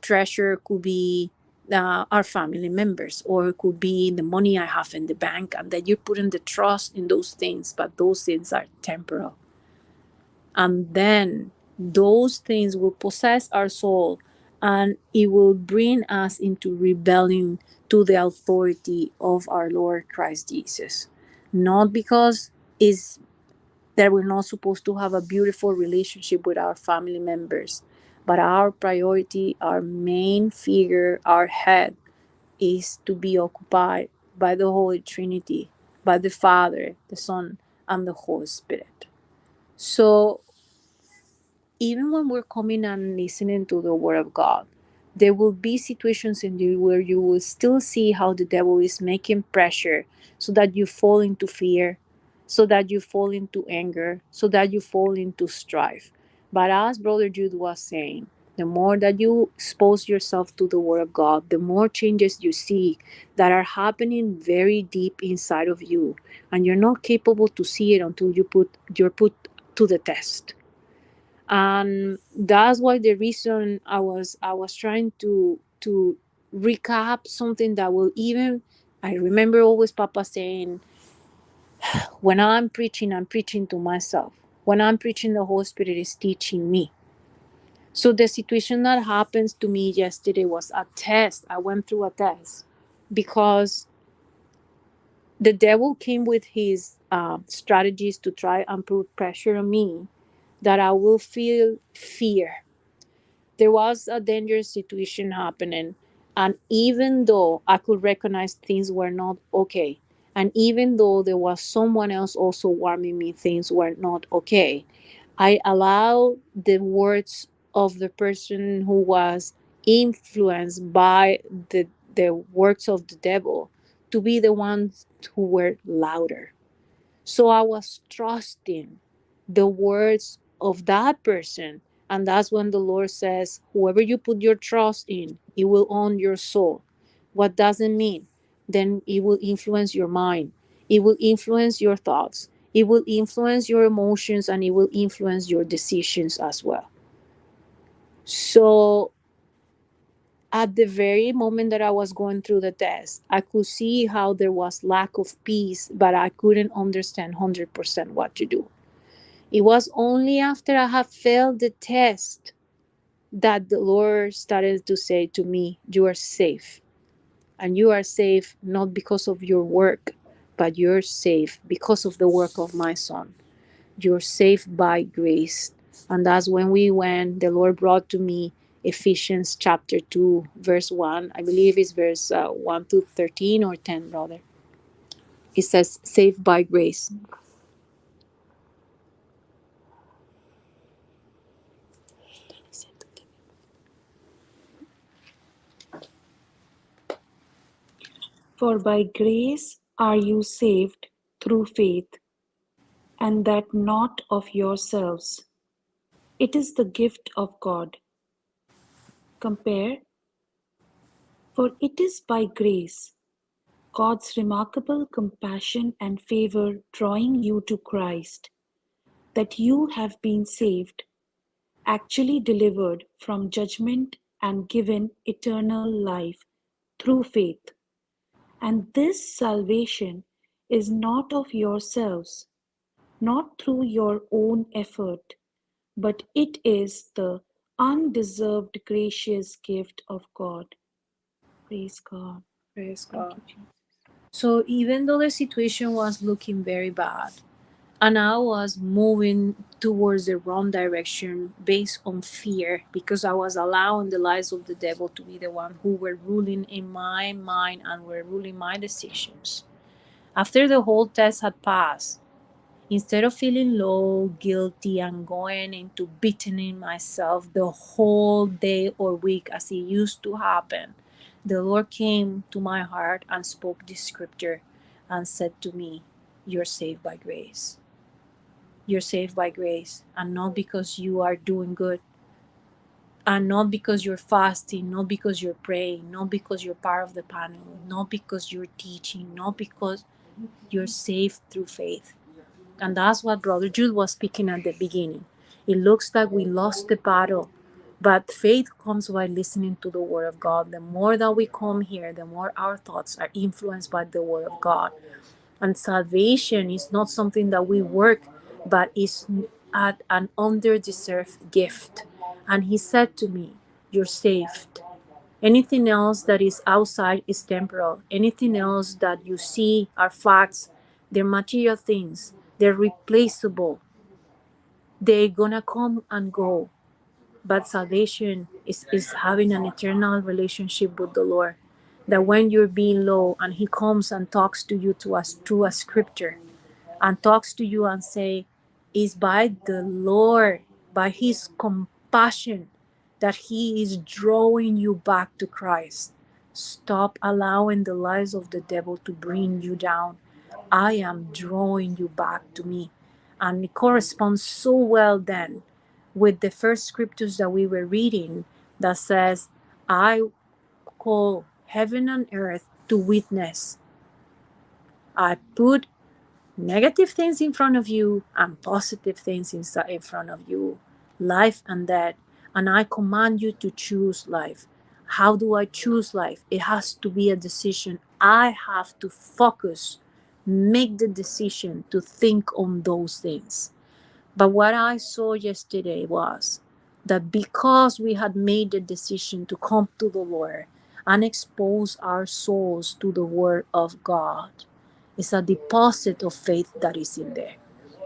treasure could be our family members, or it could be the money I have in the bank, and that you're putting the trust in those things, but those things are temporal. And then those things will possess our soul, and it will bring us into rebellion to the authority of our Lord Christ Jesus. Not because is that we're not supposed to have a beautiful relationship with our family members, but our priority, our main figure, our head, is to be occupied by the Holy Trinity, by the Father, the Son, and the Holy Spirit. So even when we're coming and listening to the word of God, there will be situations in you where you will still see how the devil is making pressure so that you fall into fear, so that you fall into anger, so that you fall into strife. But as Brother Jude was saying, the more that you expose yourself to the word of God, the more changes you see that are happening very deep inside of you, and you're not capable to see it until you're put to the test. And that's why the reason I was trying to recap something that will even, I remember always Papa saying, when I'm preaching to myself. When I'm preaching, the Holy Spirit is teaching me. So the situation that happens to me yesterday was a test. I went through a test because the devil came with his strategies to try and put pressure on me that I will feel fear. There was a dangerous situation happening, and even though I could recognize things were not okay, and even though there was someone else also warning me things were not okay, I allowed the words of the person who was influenced by the words of the devil to be the ones who were louder. So I was trusting the words of that person. And that's when the Lord says, whoever you put your trust in, it will own your soul. What doesn't mean? Then it will influence your mind. It will influence your thoughts. It will influence your emotions, and it will influence your decisions as well. So at the very moment that I was going through the test, I could see how there was lack of peace, but I couldn't understand 100% what to do. It was only after I had failed the test that the Lord started to say to me, you are safe. And you are safe not because of your work, but you're safe because of the work of my Son. You're safe by grace. And that's when we went, the Lord brought to me Ephesians chapter 2, verse 1. I believe it's verse 1 to 13 or 10, brother. It says, saved by grace. For by grace are you saved through faith, and that not of yourselves. It is the gift of God. Compare, for it is by grace, God's remarkable compassion and favor drawing you to Christ, that you have been saved, actually delivered from judgment and given eternal life through faith. And this salvation is not of yourselves, not through your own effort, but it is the undeserved gracious gift of God. Praise God. Praise Thank God. you, Jesus. So even though the situation was looking very bad, and I was moving towards the wrong direction based on fear, because I was allowing the lies of the devil to be the one who were ruling in my mind and were ruling my decisions. After the whole test had passed, instead of feeling low, guilty, and going into beating myself the whole day or week as it used to happen, the Lord came to my heart and spoke this scripture and said to me, you're saved by grace. You're saved by grace, and not because you are doing good. And not because you're fasting, not because you're praying, not because you're part of the panel, not because you're teaching, not because you're saved through faith. And that's what Brother Jude was speaking at the beginning. It looks like we lost the battle, but faith comes by listening to the Word of God. The more that we come here, the more our thoughts are influenced by the Word of God. And salvation is not something that we work, but is an underdeserved gift. And he said to me, "You're saved. Anything else that is outside is temporal. Anything else that you see are facts. They're material things. They're replaceable. They're gonna come and go. But salvation is having an eternal relationship with the Lord. That when you're being low and He comes and talks to you to us through a scripture and talks to you and say, it's by the Lord, by His compassion, that He is drawing you back to Christ. Stop allowing the lies of the devil to bring you down. I am drawing you back to me. And it corresponds so well then with the first scriptures that we were reading that says, I call heaven and earth to witness. I put negative things in front of you and positive things in front of you, life and death, and I command you to choose life. How do I choose life? It has to be a decision. I have to focus, make the decision to think on those things. But what I saw yesterday was that because we had made the decision to come to the Lord and expose our souls to the Word of God, it's a deposit of faith that is in there.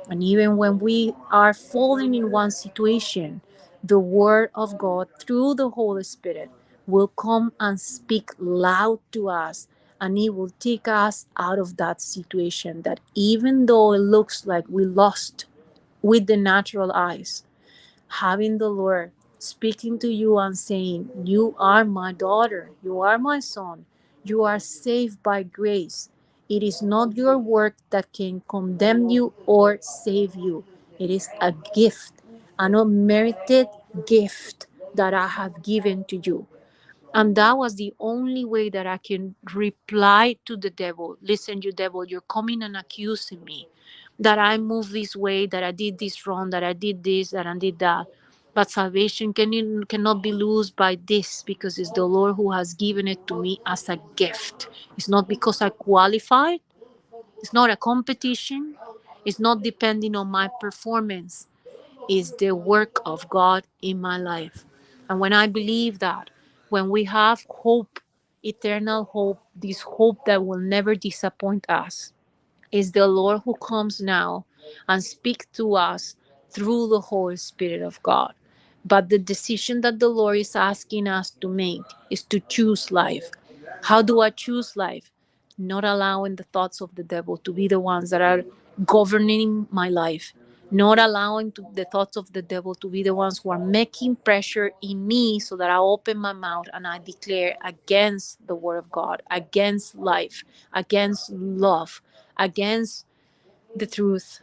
And even when we are falling in one situation, the Word of God through the Holy Spirit will come and speak loud to us, and it will take us out of that situation that even though it looks like we lost with the natural eyes, having the Lord speaking to you and saying, "You are my daughter, you are my son, you are saved by grace. It is not your work that can condemn you or save you. It is a gift, an unmerited gift that I have given to you." And that was the only way that I can reply to the devil. Listen, you devil, you're coming and accusing me that I moved this way, that I did this wrong, that I did this, that I did that. But salvation cannot be lost by this, because it's the Lord who has given it to me as a gift. It's not because I qualified. It's not a competition. It's not depending on my performance. Is the work of God in my life. And when I believe that, when we have hope, eternal hope, this hope that will never disappoint us, is the Lord who comes now and speaks to us through the Holy Spirit of God. But the decision that the Lord is asking us to make is to choose life. How do I choose life? Not allowing the thoughts of the devil to be the ones that are governing my life. Not allowing the thoughts of the devil to be the ones who are making pressure in me so that I open my mouth and I declare against the word of God, against life, against love, against the truth.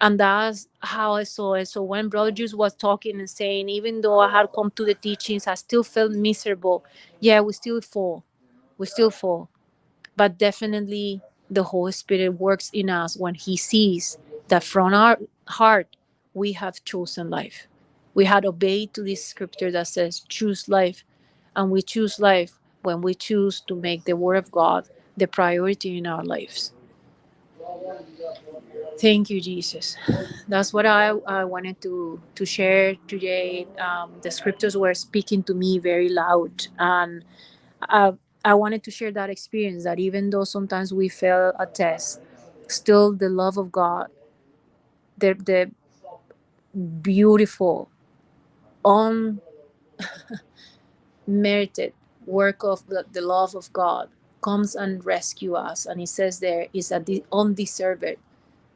And that's how I saw it. So when Brother Juice was talking and saying, even though I had come to the teachings, I still felt miserable. Yeah, we still fall. We still fall. But definitely the Holy Spirit works in us when He sees that from our heart we have chosen life. We had obeyed to this scripture that says, choose life. And we choose life when we choose to make the Word of God the priority in our lives. Thank you, Jesus. That's what I wanted to share today. The scriptures were speaking to me very loud, and I wanted to share that experience. That even though sometimes we fail a test, still the love of God, the beautiful, unmerited work of the love of God comes and rescue us. And it says there is a undeserved,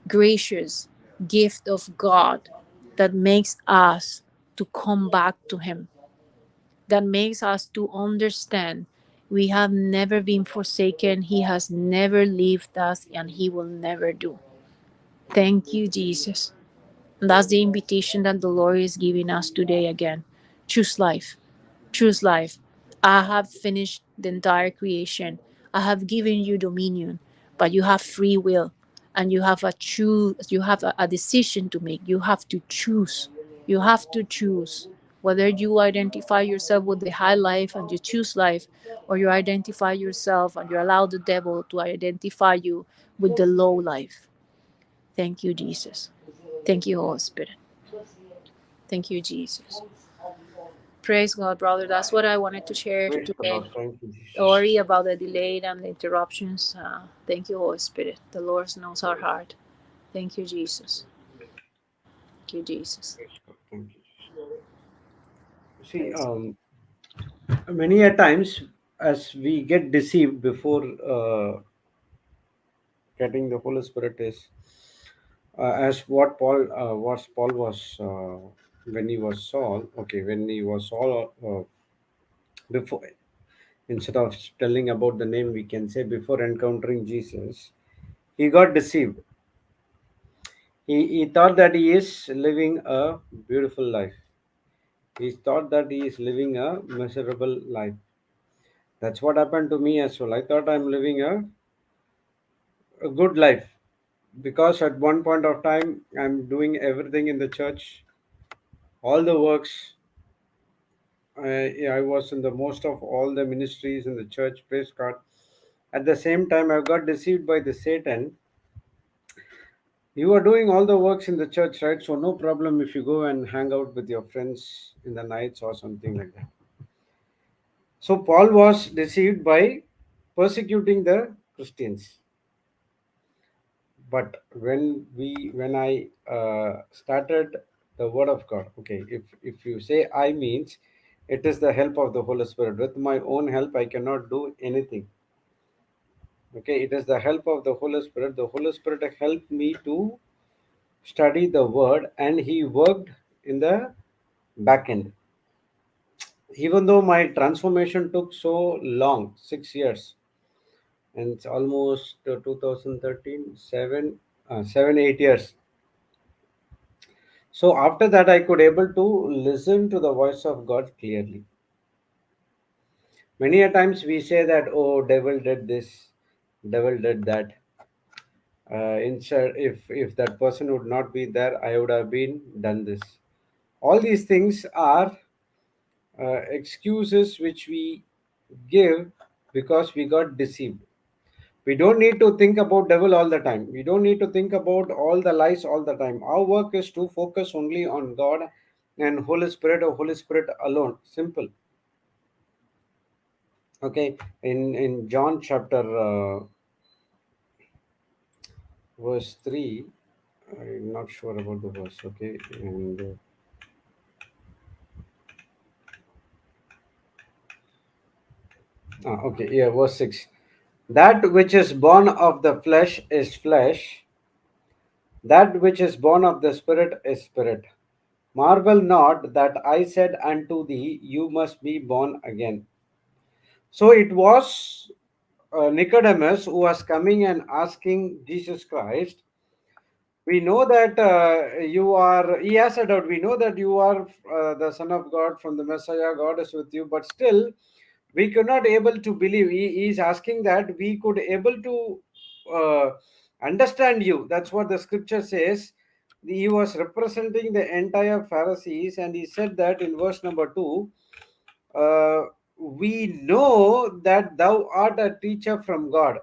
gracious gift of God that makes us to come back to Him, that makes us to understand we have never been forsaken. He has never left us, and He will never do. Thank you, Jesus. And that's the invitation that the Lord is giving us today again. Choose life. Choose life. I have finished the entire creation. I have given you dominion, but you have free will, and you have a decision to make. You have to choose. You have to choose whether you identify yourself with the high life and you choose life, or you identify yourself and you allow the devil to identify you with the low life. Thank you, Jesus. Thank you, Holy Spirit. Thank you, Jesus. Praise God, brother. That's what I wanted to share Praise the today. Lord. Thank you, Jesus. Sorry about the delay and the interruptions. Thank you, Holy Spirit. The Lord knows our heart. Thank you, Jesus. Thank you, Jesus. Praise God. Thank you, Jesus. See, many a times as we get deceived before getting the Holy Spirit is as what Paul was when he was Saul. Okay, when he was Saul, before, instead of telling about the name, we can say before encountering Jesus, he got deceived. He thought that he is living a beautiful life. He thought that he is living a miserable life. That's what happened to me as well. I thought I'm living a good life because at one point of time I'm doing everything in the church, all the works. I was in the most of all the ministries in the church. Praise God. At the same time, I got deceived by the Satan. You are doing all the works in the church, right? So no problem if you go and hang out with your friends in the nights or something like that. So Paul was deceived by persecuting the Christians. But when I started the word of God, okay, if you say I means it is the help of the Holy Spirit. With my own help, I cannot do anything. Okay, it is the help of the Holy Spirit. The Holy Spirit helped me to study the word, and he worked in the back end. Even though my transformation took so long, 6 years, and it's almost 2013, 8 years. So after that, I could able to listen to the voice of God clearly. Many a times we say that, oh, devil did this, devil did that. Instead, if that person would not be there, I would have been done this. All these things are excuses which we give because we got deceived. We don't need to think about devil all the time. We don't need to think about all the lies all the time. Our work is to focus only on God and Holy Spirit or Holy Spirit alone. Simple. Okay. In John chapter verse 3, I'm not sure about the verse. Okay. And okay, yeah, verse 6. That which is born of the flesh is flesh, that which is born of the Spirit is spirit. Marvel not that I said unto thee, you must be born again. So it was Nicodemus who was coming and asking Jesus Christ, we know that you are, he has a doubt, we know that you are the Son of God, from the Messiah, God is with you, but still we could not able to believe. He is asking that we could able to uh, understand you. That's what the scripture says. He was representing the entire Pharisees, and he said that in verse number 2, uh, we know that thou art a teacher from God.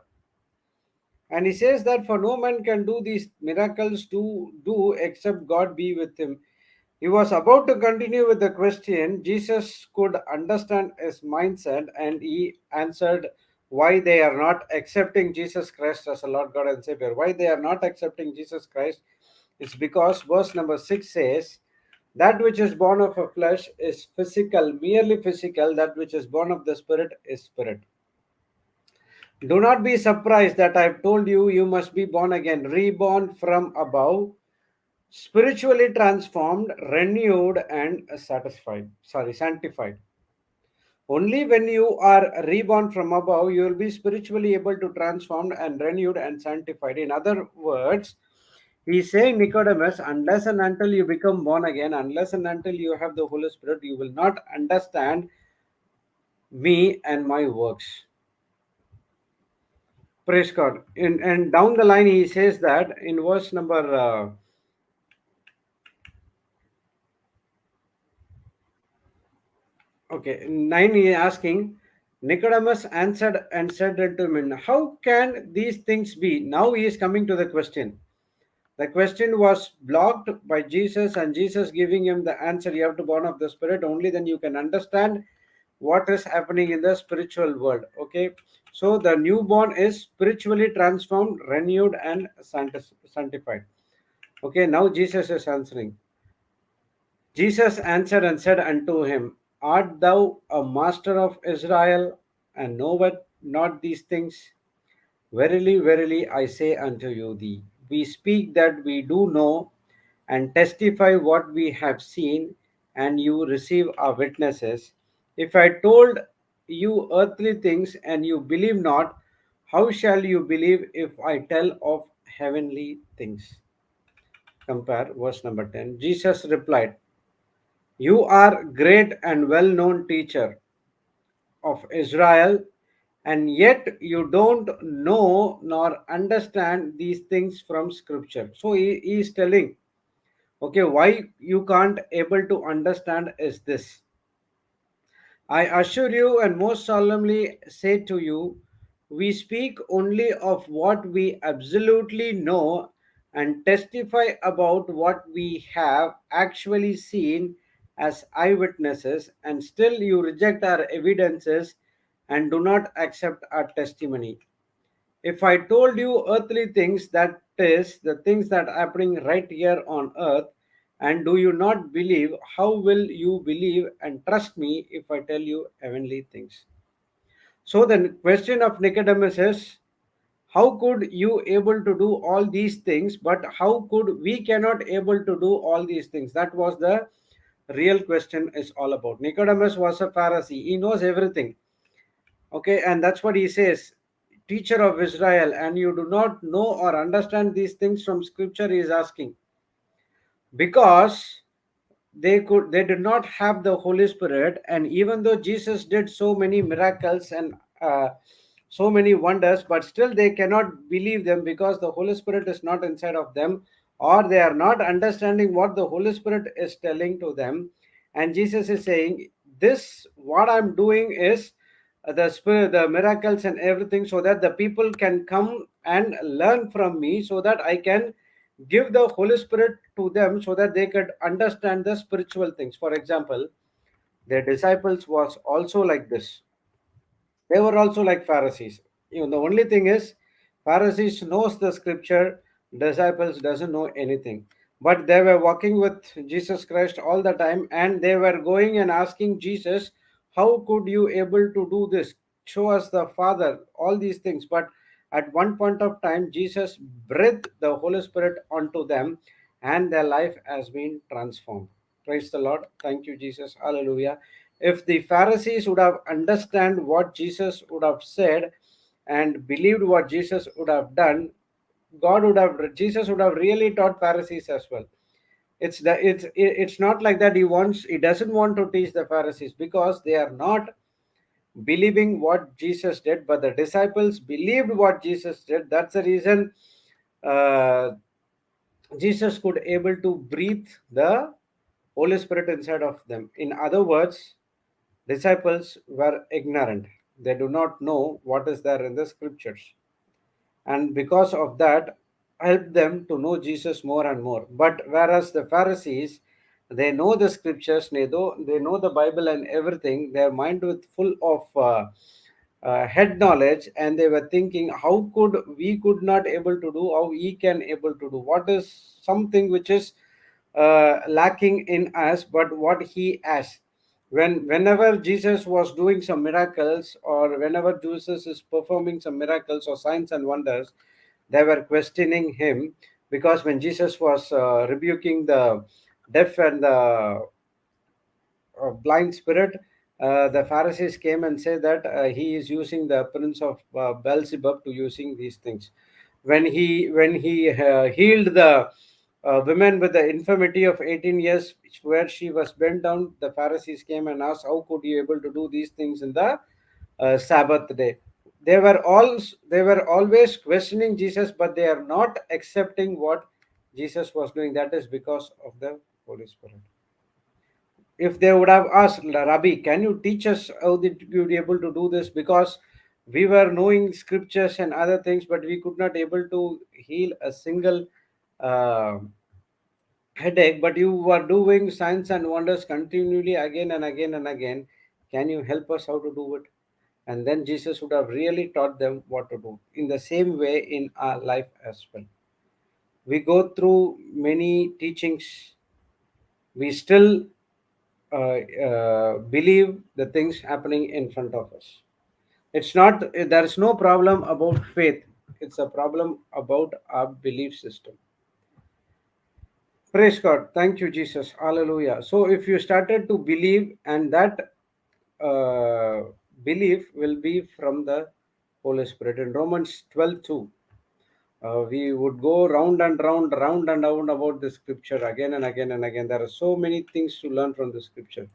And he says that for no man can do these miracles to do except God be with him. He was about to continue with the question. Jesus could understand his mindset, and he answered why they are not accepting Jesus Christ as a Lord God and Savior. Why they are not accepting Jesus Christ is because verse number 6 says, that which is born of a flesh is physical, merely physical. That which is born of the Spirit is spirit. Do not be surprised that I've told you, you must be born again, reborn from above, spiritually transformed, renewed, and sanctified. Only when you are reborn from above, you will be spiritually able to transform and renewed and sanctified. In other words, He's saying, Nicodemus, unless and until you become born again, unless and until you have the Holy Spirit, you will not understand me and my works. Praise God. And down the line, he says that in verse number okay 9, he is asking. Nicodemus answered and said unto him, how can these things be? Now he is coming to the question. The question was blocked by Jesus, and Jesus giving him the answer. You have to born of the Spirit. Only then you can understand what is happening in the spiritual world. Okay, so the newborn is spiritually transformed, renewed, and sanctified. Okay, now Jesus is answering. Jesus answered and said unto him, art thou a master of Israel, and knowest not these things? Verily, verily, I say unto you, we speak that we do know, and testify what we have seen, and you receive our witnesses. If I told you earthly things, and you believe not, how shall you believe if I tell of heavenly things? Compare verse number 10. Jesus replied, you are great and well known teacher of Israel, and yet you don't know nor understand these things from scripture. So he is telling, okay, why you can't able to understand is this. I assure you and most solemnly say to you, we speak only of what we absolutely know and testify about what we have actually seen as eyewitnesses, and still you reject our evidences and do not accept our testimony. If I told you earthly things, that is, the things that are happening right here on earth, and do you not believe, how will you believe and trust me if I tell you heavenly things? So the question of Nicodemus is, how could you able to do all these things, but how could we cannot able to do all these things? That was the real question is all about. Nicodemus was a Pharisee. He knows everything. Okay, and that's what he says, teacher of Israel, and you do not know or understand these things from scripture, he is asking. Because they did not have the Holy Spirit, and even though Jesus did so many miracles and so many wonders, but still they cannot believe them because the Holy Spirit is not inside of them, or they are not understanding what the Holy Spirit is telling to them. And Jesus is saying, this what I'm doing is the spirit, the miracles and everything, so that the people can come and learn from me, so that I can give the Holy Spirit to them, so that they could understand the spiritual things. For example, their disciples was also like this. They were also like Pharisees. The only thing is, Pharisees knows the scripture, disciples doesn't know anything. But they were walking with Jesus Christ all the time, and they were going and asking Jesus, how could you able to do this? Show us the Father, all these things. But at one point of time, Jesus breathed the Holy Spirit onto them, and their life has been transformed. Praise the Lord. Thank you, Jesus. Hallelujah. If the Pharisees would have understand what Jesus would have said and believed what Jesus would have done, Jesus would have really taught Pharisees as well. It's not like that he doesn't want to teach the Pharisees, because they are not believing what Jesus did, but the disciples believed what Jesus did. That's the reason uh, Jesus could able to breathe the Holy Spirit inside of them. In other words, disciples were ignorant. They do not know what is there in the scriptures. And because of that, help them to know Jesus more and more. But whereas the Pharisees, they know the scriptures, they know the Bible and everything, their mind was full of head knowledge, and they were thinking, how could we could not able to do, how he can able to do, what is something which is lacking in us, but what he has. Whenever Jesus was doing some miracles, or whenever Jesus is performing some miracles or signs and wonders, they were questioning him. Because when Jesus was rebuking the deaf and the blind spirit, the Pharisees came and said that he is using the prince of Beelzebub to using these things. when he healed the women with the infirmity of 18 years, where she was bent down, the Pharisees came and asked, how could you able to do these things in the Sabbath day? They were always questioning Jesus, but they are not accepting what Jesus was doing. That is because of the Holy Spirit. If they would have asked, Rabbi, can you teach us how did you be able to do this? Because we were knowing scriptures and other things, but we could not able to heal a single uh, headache. But you were doing signs and wonders continually again and again and again. Can you help us how to do it? And then Jesus would have really taught them what to do. In the same way, in our life as well, we go through many teachings. We still believe the things happening in front of us. It's not, there is no problem about faith, it's a problem about our belief system. Praise God. Thank you, Jesus. Hallelujah. So, if you started to believe, and that uh, belief will be from the Holy Spirit. In Romans 12:2, we would go round and round, round and round about the scripture again and again and again. There are so many things to learn from the scripture.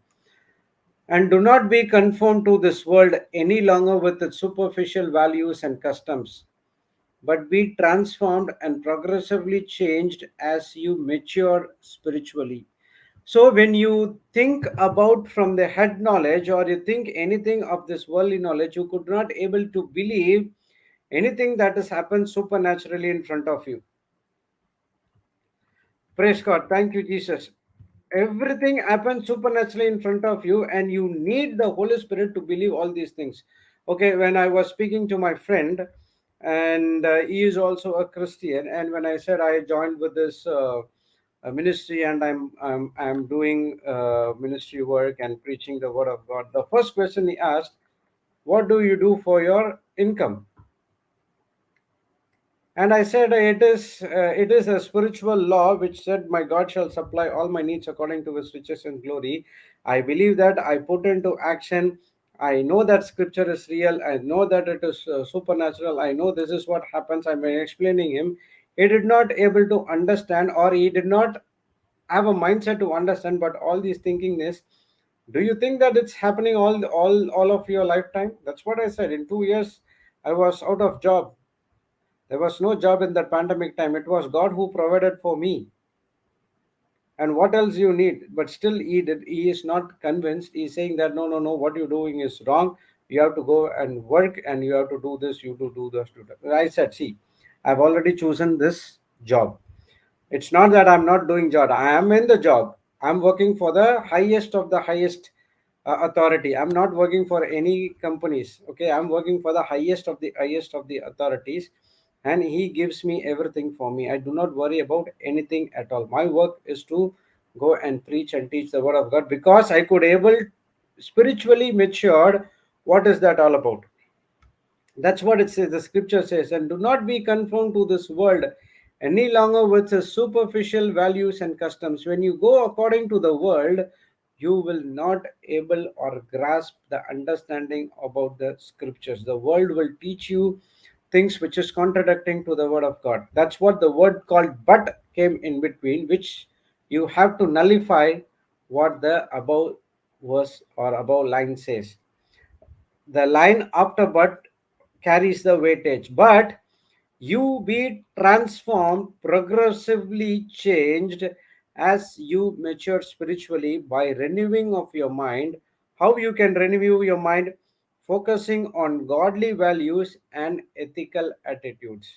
And do not be conformed to this world any longer with its superficial values and customs, but be transformed and progressively changed as you mature spiritually. So, when you think about from the head knowledge, or you think anything of this worldly knowledge, you could not able to believe anything that has happened supernaturally in front of you. Praise God. Thank you, Jesus. Everything happens supernaturally in front of you, and you need the Holy Spirit to believe all these things. Okay, when I was speaking to my friend, and he is also a Christian, and when I said I joined with this ministry, and I'm doing ministry work and preaching the word of God, the first question he asked, what do you do for your income? And I said, it is a spiritual law which said, my God shall supply all my needs according to his riches and glory. I believe that, I put into action. I know that scripture is real. I know that it is supernatural. I know this is what happens. I'm explaining him. He did not able to understand, or he did not have a mindset to understand. But all these thinking is, do you think that it's happening all of your lifetime? That's what I said. In 2 years, I was out of job. There was no job in that pandemic time. It was God who provided for me. And what else you need? But still, he is not convinced. He's saying that no, no, no, what you're doing is wrong. You have to go and work, and you have to do this, you to do this, do that. I said, see, I've already chosen this job. It's not that I'm not doing job. I am in the job. I'm working for the highest of the highest authority. I'm not working for any companies. Okay, I'm working for the highest of the authorities, and he gives me everything for me. I do not worry about anything at all. My work is to go and preach and teach the word of God, because I could able spiritually matured. What is that all about? That's what it says. The scripture says, and do not be conformed to this world any longer with its superficial values and customs. When you go according to the world, you will not able or grasp the understanding about the scriptures. The world will teach you things which is contradicting to the word of God. That's what the word called but came in between, which you have to nullify what the above verse or above line says. The line after but carries the weightage. But you be transformed, progressively changed as you mature spiritually by renewing of your mind. How you can renew your mind? Focusing on godly values and ethical attitudes.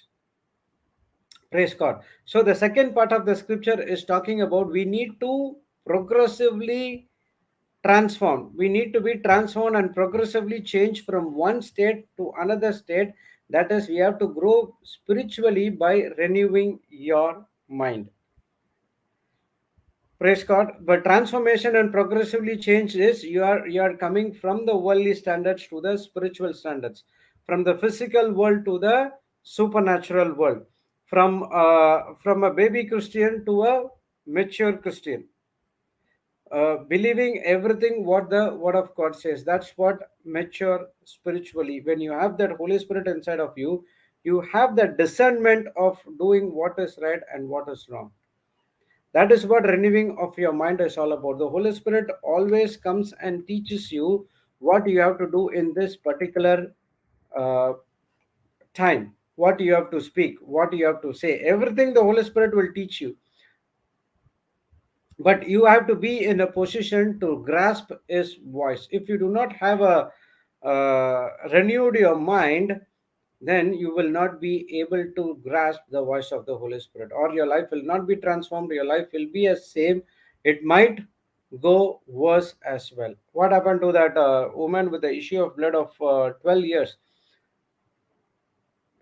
Praise God. So the second part of the scripture is talking about we need to progressively transform. We need to be transformed and progressively change from one state to another state. That is, we have to grow spiritually by renewing your mind. Praise God. But transformation and progressively change is you are coming from the worldly standards to the spiritual standards, from the physical world to the supernatural world, from a baby Christian to a mature Christian, believing everything what the word of God says. That's what mature spiritually. When you have that Holy Spirit inside of you, You have the discernment of doing what is right and what is wrong. That is what renewing of your mind is all about. The Holy Spirit always comes and teaches you what you have to do in this particular uh, time, what you have to speak, what you have to say. Everything the Holy Spirit will teach you, but you have to be in a position to grasp His voice. If you do not have a renewed your mind, then you will not be able to grasp the voice of the Holy Spirit, or your life will not be transformed. Your life will be as same. It might go worse as well. What happened to that woman with the issue of blood of 12 years?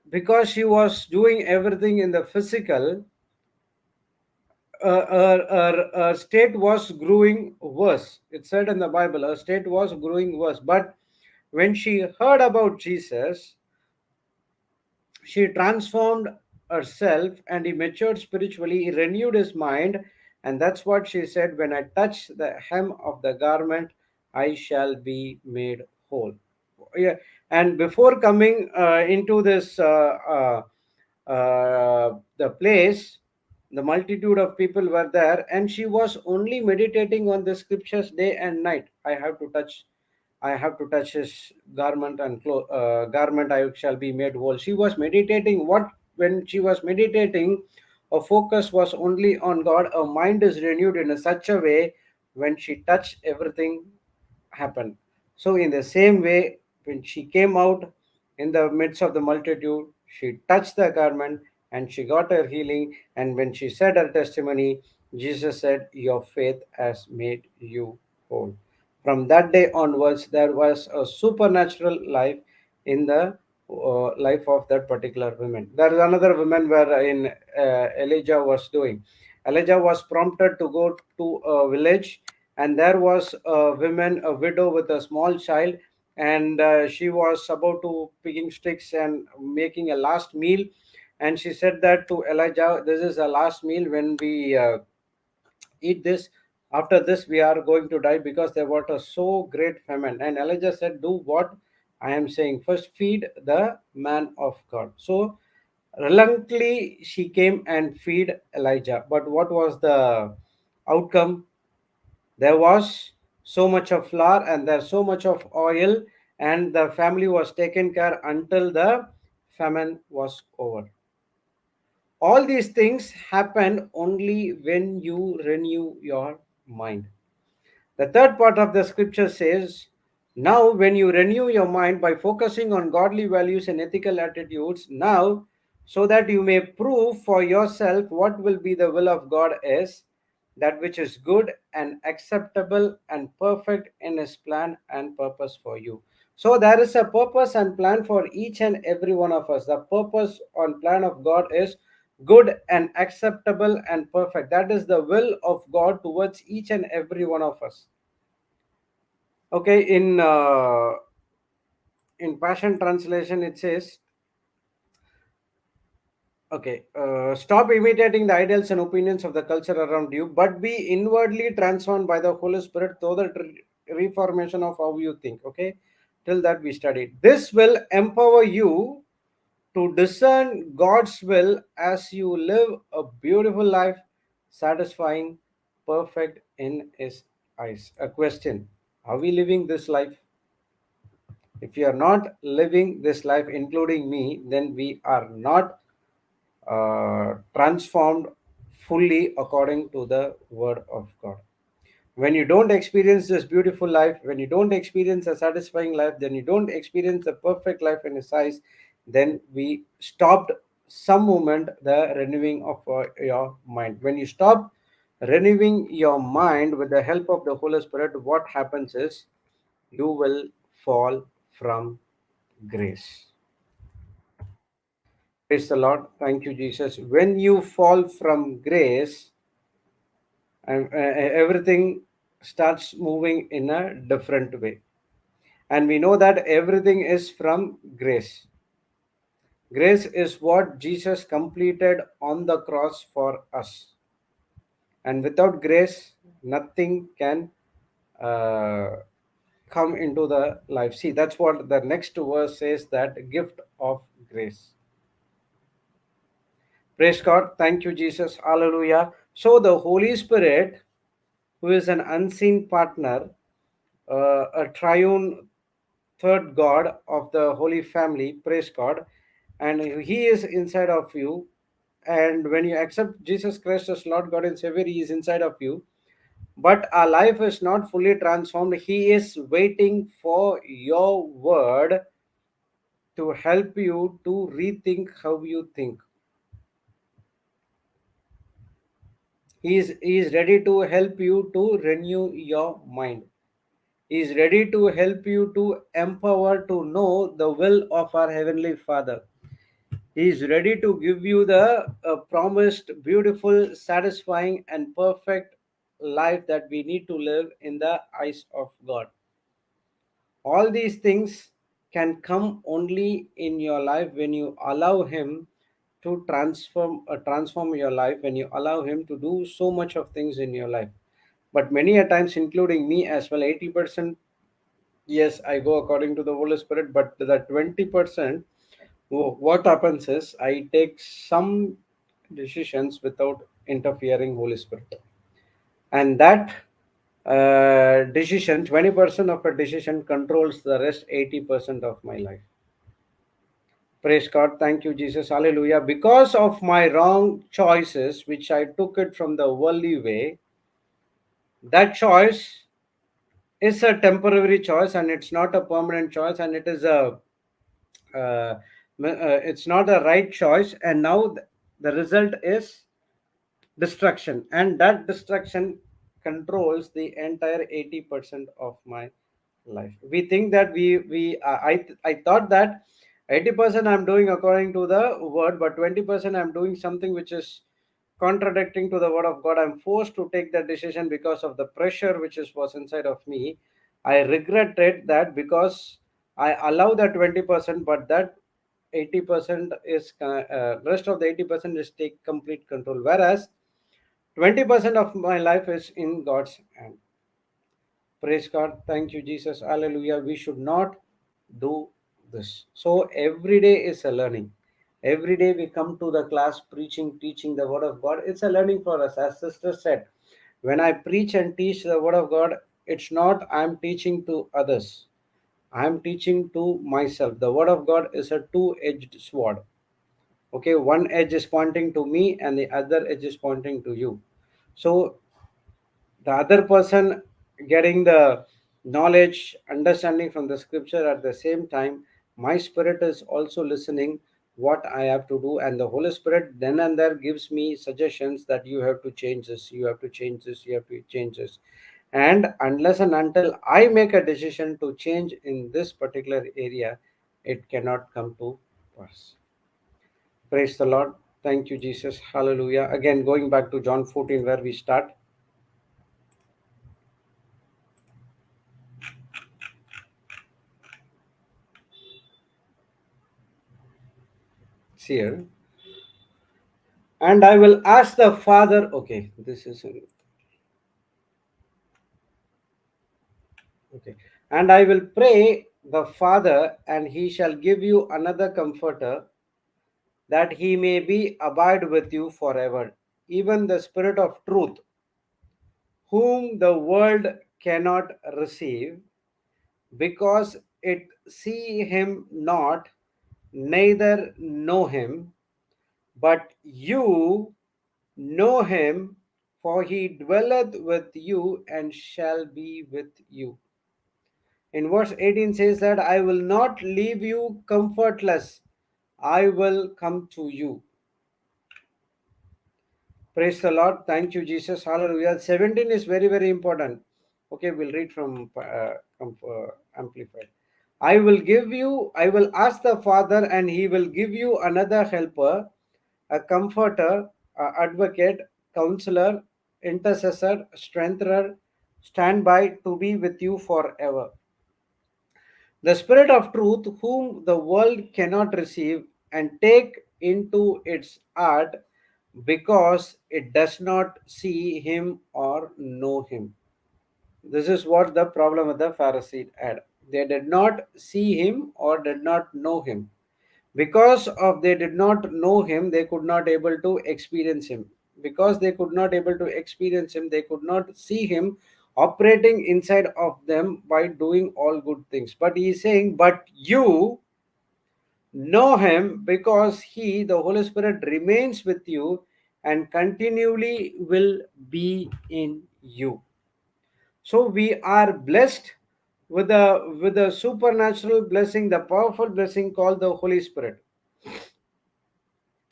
Because she was doing everything in the physical, her state was growing worse. It said in the Bible, her state was growing worse. But when she heard about Jesus, she transformed herself and he matured spiritually. He renewed his mind. And that's what she said: when I touch the hem of the garment, I shall be made whole. Yeah. And before coming into this the place, the multitude of people were there, and she was only meditating on the scriptures day and night. I have to touch his garment, and garment I shall be made whole. She was meditating what? When she was meditating, her focus was only on God. Her mind is renewed in such a way, when she touched, everything happened. So, in the same way, when she came out in the midst of the multitude, she touched the garment and she got her healing. And when she said her testimony, Jesus said, your faith has made you whole. From that day onwards, there was a supernatural life in the life of that particular woman. There is another woman where in Elijah was doing. Elijah was prompted to go to a village, and there was a woman, a widow with a small child, and she was about to picking sticks and making a last meal. And she said that to Elijah, this is a last meal. When we eat this, after this we are going to die, because there was a so great famine. And Elijah said, do what I am saying, first feed the man of God. So reluctantly she came and feed Elijah. But what was the outcome? There was so much of flour and there's so much of oil, and the family was taken care until the famine was over. All these things happen only when you renew your mind. The third part of the scripture says, now when you renew your mind by focusing on godly values and ethical attitudes, now so that you may prove for yourself what will be the will of God is, that which is good and acceptable and perfect in his plan and purpose for you. So there is a purpose and plan for each and every one of us. The purpose and plan of God is good and acceptable and perfect. That is the will of God towards each and every one of us. Okay, in Passion Translation it says, okay, stop imitating the ideals and opinions of the culture around you, but be inwardly transformed by the Holy Spirit through the reformation of how you think. Okay, till that we studied. This will empower you to discern God's will as you live a beautiful life, satisfying, perfect in His eyes. A question: are we living this life? If you are not living this life, including me, then we are not transformed fully according to the word of God. When you don't experience this beautiful life, when you don't experience a satisfying life, then you don't experience the perfect life in His eyes, then we stopped some moment the renewing of your mind. When you stop renewing your mind with the help of the Holy Spirit, what happens is you will fall from grace. Praise the Lord. Thank you, Jesus. When you fall from grace, and everything starts moving in a different way. And we know that everything is from grace. Grace is what Jesus completed on the cross for us. And without grace, nothing can uh, come into the life. See, that's what the next verse says, that gift of grace. Praise God. Thank you, Jesus. Hallelujah. So the Holy Spirit, who is an unseen partner, a triune third God of the Holy Family, praise God, and He is inside of you. And when you accept Jesus Christ as Lord God and Savior, He is inside of you. But our life is not fully transformed. He is waiting for your word to help you to rethink how you think. He is ready to help you to renew your mind. He is ready to help you to empower to know the will of our Heavenly Father. He is ready to give you the promised, beautiful, satisfying, and perfect life that we need to live in the eyes of God. All these things can come only in your life when you allow Him to transform your life, when you allow Him to do so much of things in your life. But many a times, including me as well, 80%, yes, I go according to the Holy Spirit, but the 20%, what happens is I take some decisions without interfering Holy Spirit, and that decision, 20% of a decision controls the rest 80% of my life. Praise God. Thank you, Jesus. Hallelujah. Because of my wrong choices, which I took it from the worldly way, that choice is a temporary choice and it's not a permanent choice, and it is a it's not a right choice, and now the result is destruction, and that destruction controls the entire 80% of my life. We think that I thought that 80% I'm doing according to the word, but 20% I'm doing something which is contradicting to the word of God. I'm forced to take that decision because of the pressure which was inside of me. I regretted that because I allow that 20%, but that 80% is rest of the 80% is take complete control, whereas 20% of my life is in God's hand. Praise God. Thank you, Jesus. Hallelujah. We should not do this. So every day is a learning. Every day we come to the class preaching, teaching the word of God. It's a learning for us. As sister said, when I preach and teach the word of God, it's not I'm teaching to others. I'm teaching to myself. The word of God is a two-edged sword. Okay, one edge is pointing to me and the other edge is pointing to you. So the other person getting the knowledge, understanding from the scripture, at the same time my spirit is also listening what I have to do, and the Holy Spirit then and there gives me suggestions that you have to change this, you have to change this, you have to change this. And unless and until I make a decision to change in this particular area, it cannot come to pass. Praise the Lord. Thank you, Jesus. Hallelujah. Again, going back to John 14 where we start. See here. And I will ask the Father. Okay, this is okay. And I will pray the Father, and He shall give you another Comforter, that He may be abide with you forever, even the Spirit of Truth, whom the world cannot receive, because it see Him not, neither know Him. But you know Him, for He dwelleth with you and shall be with you. In verse 18 says that I will not leave you comfortless, I will come to you. Praise the Lord. Thank you, Jesus. Hallelujah. 17 is very, very important. Okay, we'll read from Amplified. I will ask the Father, and He will give you another helper, a comforter, advocate, counselor, intercessor, strengthener, stand by to be with you forever. The Spirit of truth, whom the world cannot receive and take into its heart, because it does not see Him or know Him. This is what the problem with the Pharisee had. They did not see Him or did not know Him. Because of they did not know him, they could not able to experience him. Because they could not able to experience him, they could not see him operating inside of them by doing all good things. But he is saying, but you know him, because he, the Holy Spirit, remains with you and continually will be in you. So we are blessed with a supernatural blessing, the powerful blessing called the Holy Spirit.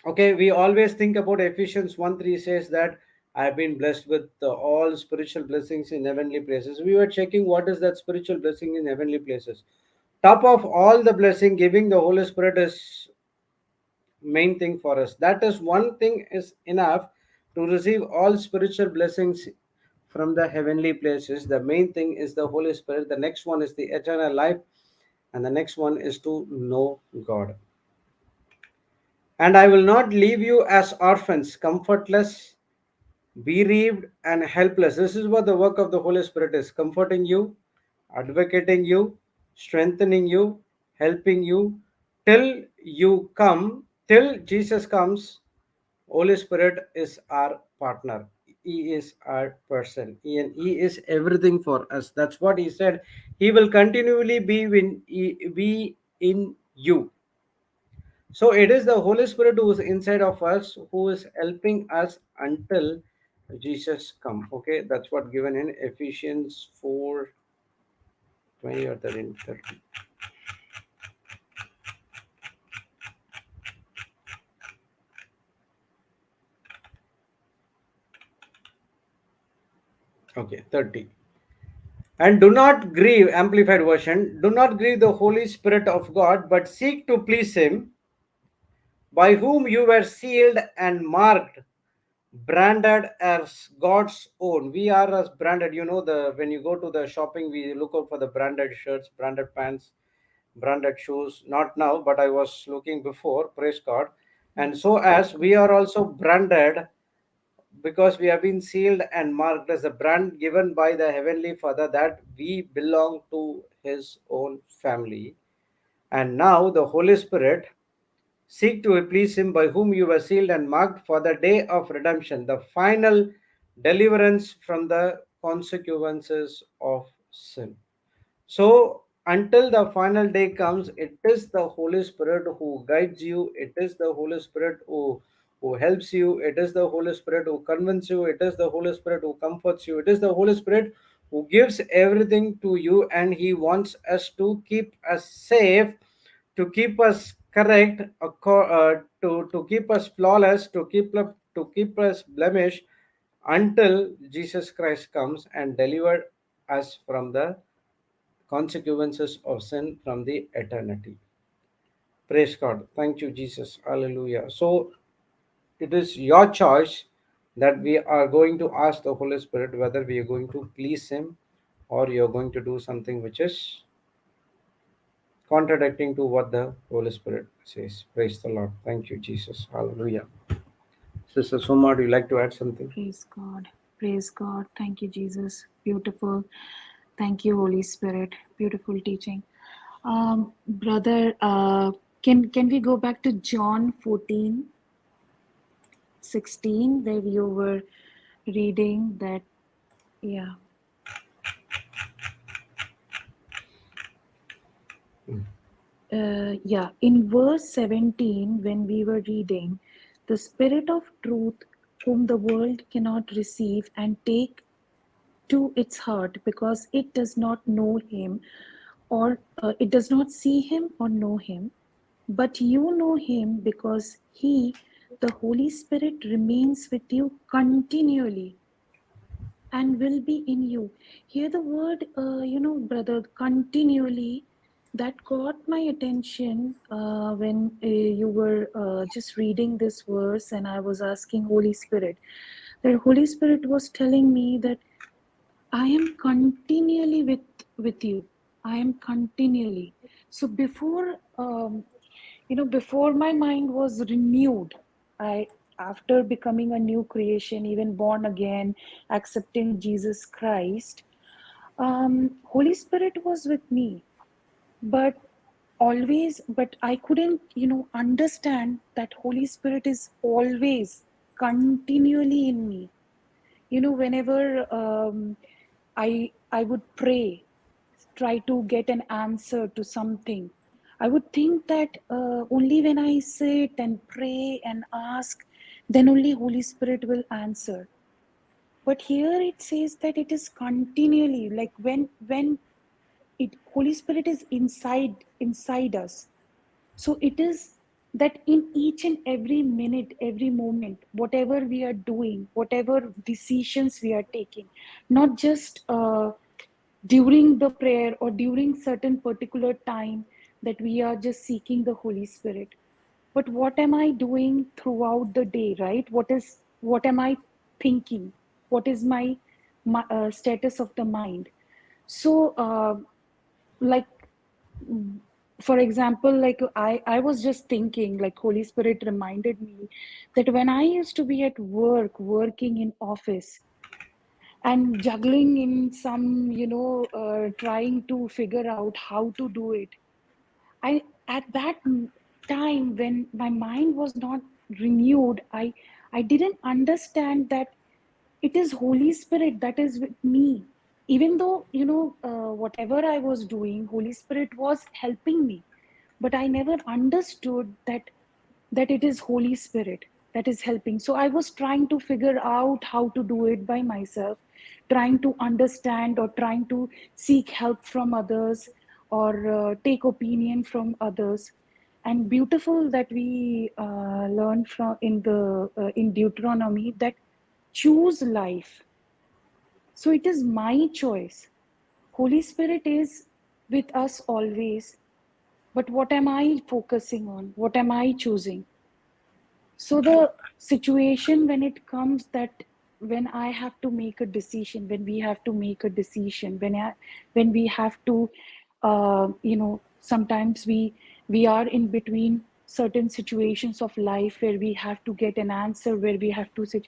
Okay, we always think about Ephesians 1:3 says that I've been blessed with all spiritual blessings in heavenly places. We were checking what is that spiritual blessing in heavenly places. Top of all the blessing, giving the Holy Spirit is main thing for us. That is one thing is enough to receive all spiritual blessings from the heavenly places. The main thing is the Holy Spirit. The next one is the eternal life, and the next one is to know God. And I will not leave you as orphans, comfortless, bereaved, and helpless. This is what the work of the Holy Spirit is: comforting you, advocating you, strengthening you, helping you till you come, till Jesus comes. Holy Spirit is our partner. He is our person. And He is everything for us. That's what He said. He will continually be in you. So it is the Holy Spirit who is inside of us, who is helping us until Jesus come. Okay, that's what given in Ephesians 4:20 or 13, 30. Okay, 30. And do not grieve, amplified version, do not grieve the Holy Spirit of God, but seek to please Him, by whom you were sealed and marked, branded as God's own. We are as branded. You know, the when you go to the shopping, we look out for the branded shirts, branded pants, branded shoes. Not now, but I was looking before. Praise God. And so as we are also branded, because we have been sealed and marked as a brand given by the Heavenly Father, that we belong to His own family. And now the Holy Spirit, seek to please Him, by whom you were sealed and marked for the day of redemption, the final deliverance from the consequences of sin. So, until the final day comes, it is the Holy Spirit who guides you, it is the Holy Spirit who helps you, it is the Holy Spirit who convinces you, it is the Holy Spirit who comforts you, it is the Holy Spirit who gives everything to you, and He wants us to keep us safe, to keep us correct, to keep us flawless, to keep us blemish until Jesus Christ comes and deliver us from the consequences of sin from the eternity. Praise God. Thank you, Jesus. Hallelujah. So it is your choice that we are going to ask the Holy Spirit whether we are going to please Him or you're going to do something which is contradicting to what the Holy Spirit says. Praise the Lord. Thank you, Jesus. Hallelujah. Sister Soma, do you like to add something? Praise God. Praise God. Thank you, Jesus. Beautiful. Thank you, Holy Spirit. Beautiful teaching. Brother, can we go back to John 14:16, where you were reading that? Yeah. Yeah. In verse 17, when we were reading, the Spirit of truth, whom the world cannot receive and take to its heart, because it does not know him, or it does not see him or know him, but you know him, because he, the Holy Spirit, remains with you continually and will be in you. Here the word, brother, continually, that caught my attention when you were just reading this verse, and I was asking Holy Spirit. The Holy Spirit was telling me that I am continually with you. I am continually. So before my mind was renewed, I after becoming a new creation, even born again, accepting Jesus Christ, Holy Spirit was with me. But always, but I couldn't, understand that Holy Spirit is always continually in me. Whenever I would pray, try to get an answer to something, I would think that only when I sit and pray and ask, then only Holy Spirit will answer. But here it says that it is continually, like when it Holy Spirit is inside us. So it is that in each and every minute, every moment, whatever we are doing, whatever decisions we are taking, not just during the prayer or during certain particular time that we are just seeking the Holy Spirit, but what am I doing throughout the day, right? What am I thinking? What is my status of the mind? So like, for example, like I was just thinking, like Holy Spirit reminded me that when I used to be at work, working in office and juggling in some, trying to figure out how to do it, I at that time when my mind was not renewed, I didn't understand that it is Holy Spirit that is with me. Even though, whatever I was doing, Holy Spirit was helping me, but I never understood that it is Holy Spirit that is helping. So I was trying to figure out how to do it by myself, trying to understand or trying to seek help from others, or take opinion from others. And beautiful that we learn from in Deuteronomy that choose life. So it is my choice. Holy Spirit is with us always, but what am I focusing on? What am I choosing? So the situation when it comes that when I have to make a decision, when we have to make a decision, when we have to, sometimes we are in between certain situations of life where we have to get an answer, where we have to sit.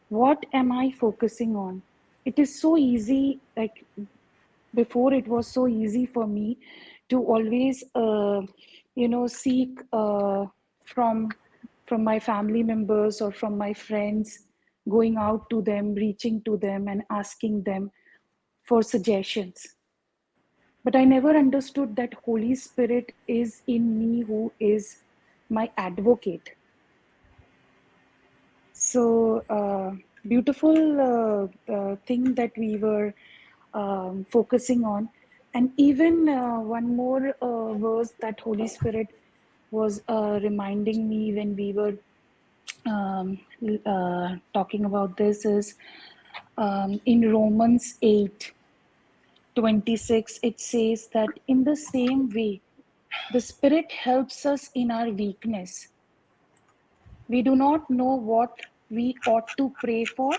What am I focusing on? It is so easy, like before it was so easy for me to always seek from from my family members or from my friends, going out to them, reaching to them and asking them for suggestions. But I never understood that Holy Spirit is in me, who is my advocate. So beautiful thing that we were focusing on. And even one more verse that Holy Spirit was reminding me when we were talking about this is in Romans 8:26. It says that in the same way, the Spirit helps us in our weakness. We do not know what we ought to pray for.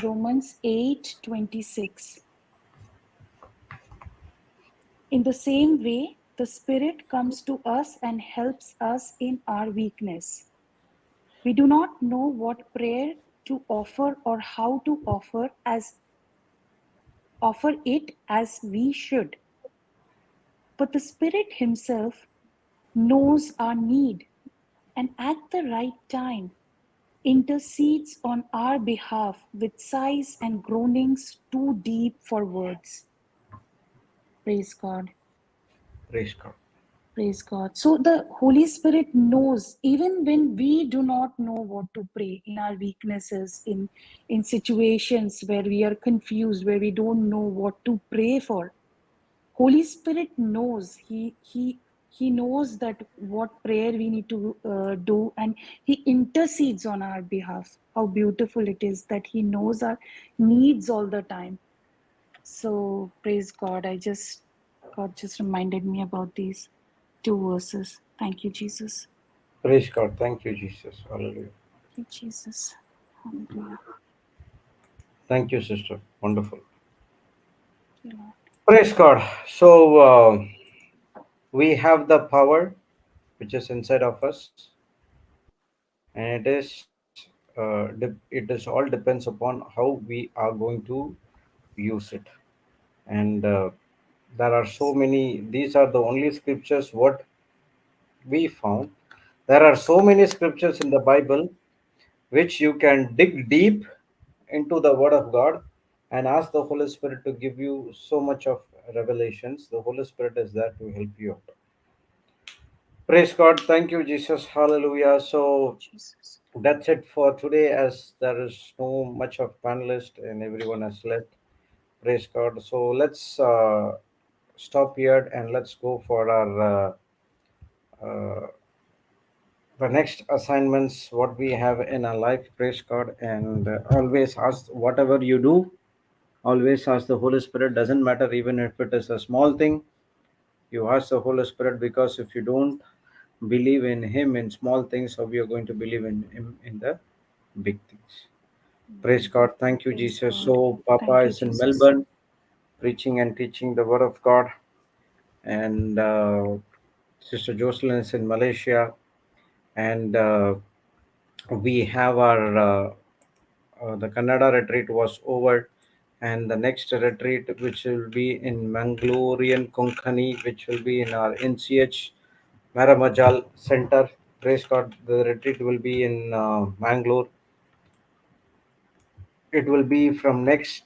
Romans 8:26. In the same way, the Spirit comes to us and helps us in our weakness. We do not know what prayer to offer or how to offer it as we should. But the Spirit Himself knows our need and at the right time intercedes on our behalf with sighs and groanings too deep for words. Praise God. Praise God. Praise God. So the Holy Spirit knows even when we do not know what to pray in our weaknesses, in situations where we are confused, where we don't know what to pray for. Holy Spirit knows. He knows that what prayer we need to do, and He intercedes on our behalf. How beautiful it is that He knows our needs all the time. So praise God. God just reminded me about these two verses. Thank you, Jesus. Praise God. Thank you, Jesus. Hallelujah. Thank you, Jesus. Hallelujah. Thank you, sister. Wonderful. Thank you, Lord. Praise God. So we have the power which is inside of us, and it is all depends upon how we are going to use it. And There are so many, these are the only scriptures what we found. There are so many scriptures in the Bible which you can dig deep into the Word of God and ask the Holy Spirit to give you so much of revelations. The Holy Spirit is there to help you out. Praise God. Thank you, Jesus. Hallelujah. So Jesus. that's it for today, as there is no much of panelist and everyone has left. Praise God. So let's stop here and let's go for our uh, the next assignments what we have in our life. Praise God. And always ask, whatever you do, always ask the Holy Spirit. Doesn't matter even if it is a small thing. You ask the Holy Spirit, because if you don't believe in Him in small things, how you are going to believe in Him in the big things. Praise Amen. God. Thank you, Praise Jesus. God. So Papa Thank you, is in Jesus. Melbourne, preaching and teaching the Word of God, and Sister Jocelyn is in Malaysia, and we have our the Kannada retreat was over, and the next retreat, which will be in Mangalorean Konkani, which will be in our NCH Maramajal Center. Praise God. The retreat will be in Mangalore. It will be from next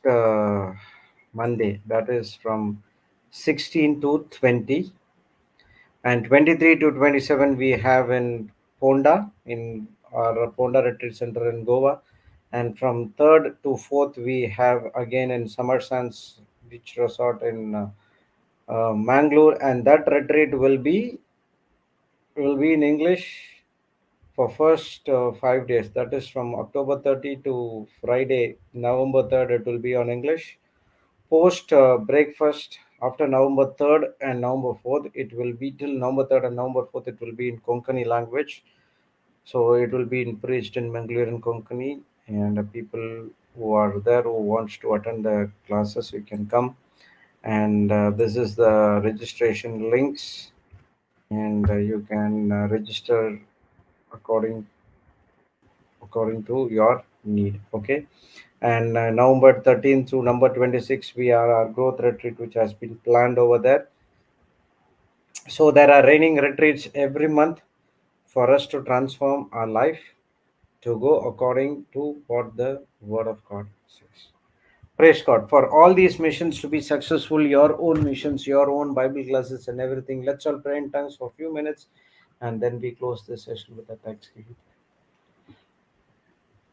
Monday, that is from 16 to 20, and 23 to 27 we have in Ponda, in our Ponda Retreat Center in Goa, and from 3rd to 4th we have again in Summer Sands Beach Resort in Mangalore, and that retreat will be in English for first 5 days. That is from October 30 to Friday, November 3rd. It will be on English. Post breakfast after November 3rd and November 4th, it will be till November 3rd and November 4th. It will be in Konkani language. So it will be in preached in Mangalorean Konkani, and people who are there who wants to attend the classes, you can come. And this is the registration links, and you can register according to your need. Okay. And November 13th to number 26 we are our growth retreat, which has been planned over there. So there are raining retreats every month for us to transform our life to go according to what the Word of God says. Praise God. For all these missions to be successful, your own missions, your own Bible classes, and everything, let's all pray in tongues for a few minutes, and then we close this session with a thanksgiving.